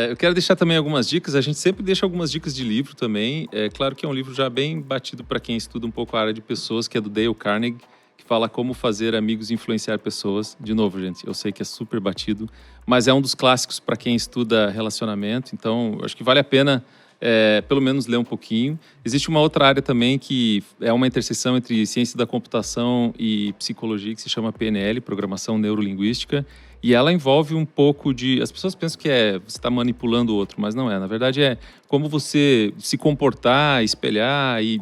Eu quero deixar também algumas dicas. A gente sempre deixa algumas dicas de livro também. É claro que é um livro já bem batido para quem estuda um pouco a área de pessoas, que é do Dale Carnegie, que fala como fazer amigos e influenciar pessoas. De novo, gente, eu sei que é super batido, mas é um dos clássicos para quem estuda relacionamento. Então, acho que vale a pena pelo menos ler um pouquinho. Existe uma outra área também que é uma interseção entre ciência da computação e psicologia, que se chama PNL, Programação Neurolinguística, e ela envolve um pouco de... As pessoas pensam que você está manipulando o outro, mas não é. Na verdade, é como você se comportar, espelhar e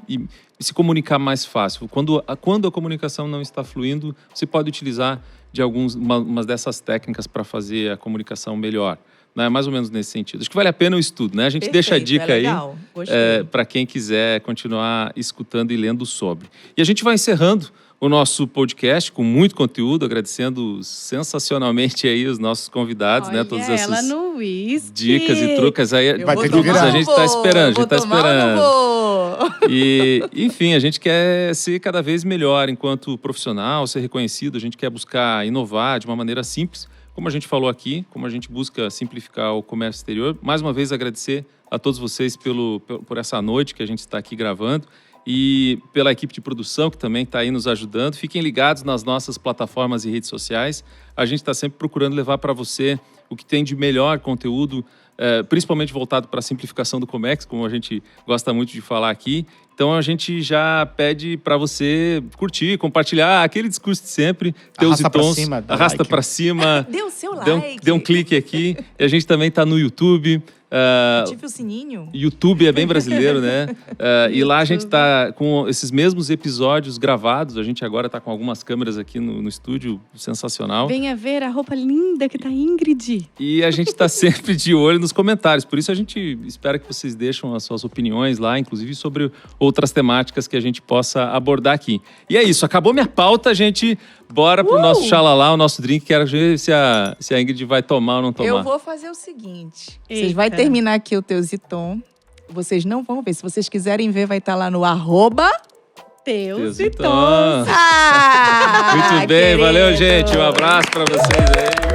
se comunicar mais fácil. Quando a comunicação não está fluindo, você pode utilizar de umas dessas técnicas para fazer a comunicação melhor. Né? Mais ou menos nesse sentido. Acho que vale a pena o estudo, né? A gente deixa a dica aí para quem quiser continuar escutando e lendo sobre. E a gente vai encerrando o nosso podcast com muito conteúdo, agradecendo sensacionalmente aí os nossos convidados, né? Todas essas dicas e trucas aí. Vai ter que virar. A gente está esperando, Vou. E, enfim, a gente quer ser cada vez melhor enquanto profissional, ser reconhecido, a gente quer buscar inovar de uma maneira simples, como a gente falou aqui, como a gente busca simplificar o comércio exterior. Mais uma vez, agradecer a todos vocês por essa noite que a gente está aqui gravando e pela equipe de produção que também está aí nos ajudando. Fiquem ligados nas nossas plataformas e redes sociais. A gente está sempre procurando levar para você o que tem de melhor conteúdo, principalmente voltado para a simplificação do Comex, como a gente gosta muito de falar aqui. Então, a gente já pede para você curtir, compartilhar aquele discurso de sempre. Teus e Tons, arrasta para cima. Dê o seu like. Dê um clique aqui. E a gente também está no YouTube. Ative o sininho. YouTube é bem brasileiro, né? E lá a gente está com esses mesmos episódios gravados. A gente agora está com algumas câmeras aqui no estúdio, sensacional. Venha ver a roupa linda que tá Ingrid. E a gente está sempre de olho nos comentários. Por isso a gente espera que vocês deixem as suas opiniões lá, inclusive sobre outras temáticas que a gente possa abordar aqui. E é isso, acabou minha pauta, gente. Bora pro nosso xalalá, o nosso drink. Quero ver se a Ingrid vai tomar ou não tomar. Eu vou fazer o seguinte. Vocês vão terminar aqui o Teus e Tom. Vocês não vão ver. Se vocês quiserem ver, vai estar lá no @Teus e Tons. Ah, muito bem, valeu, gente. Um abraço para vocês aí.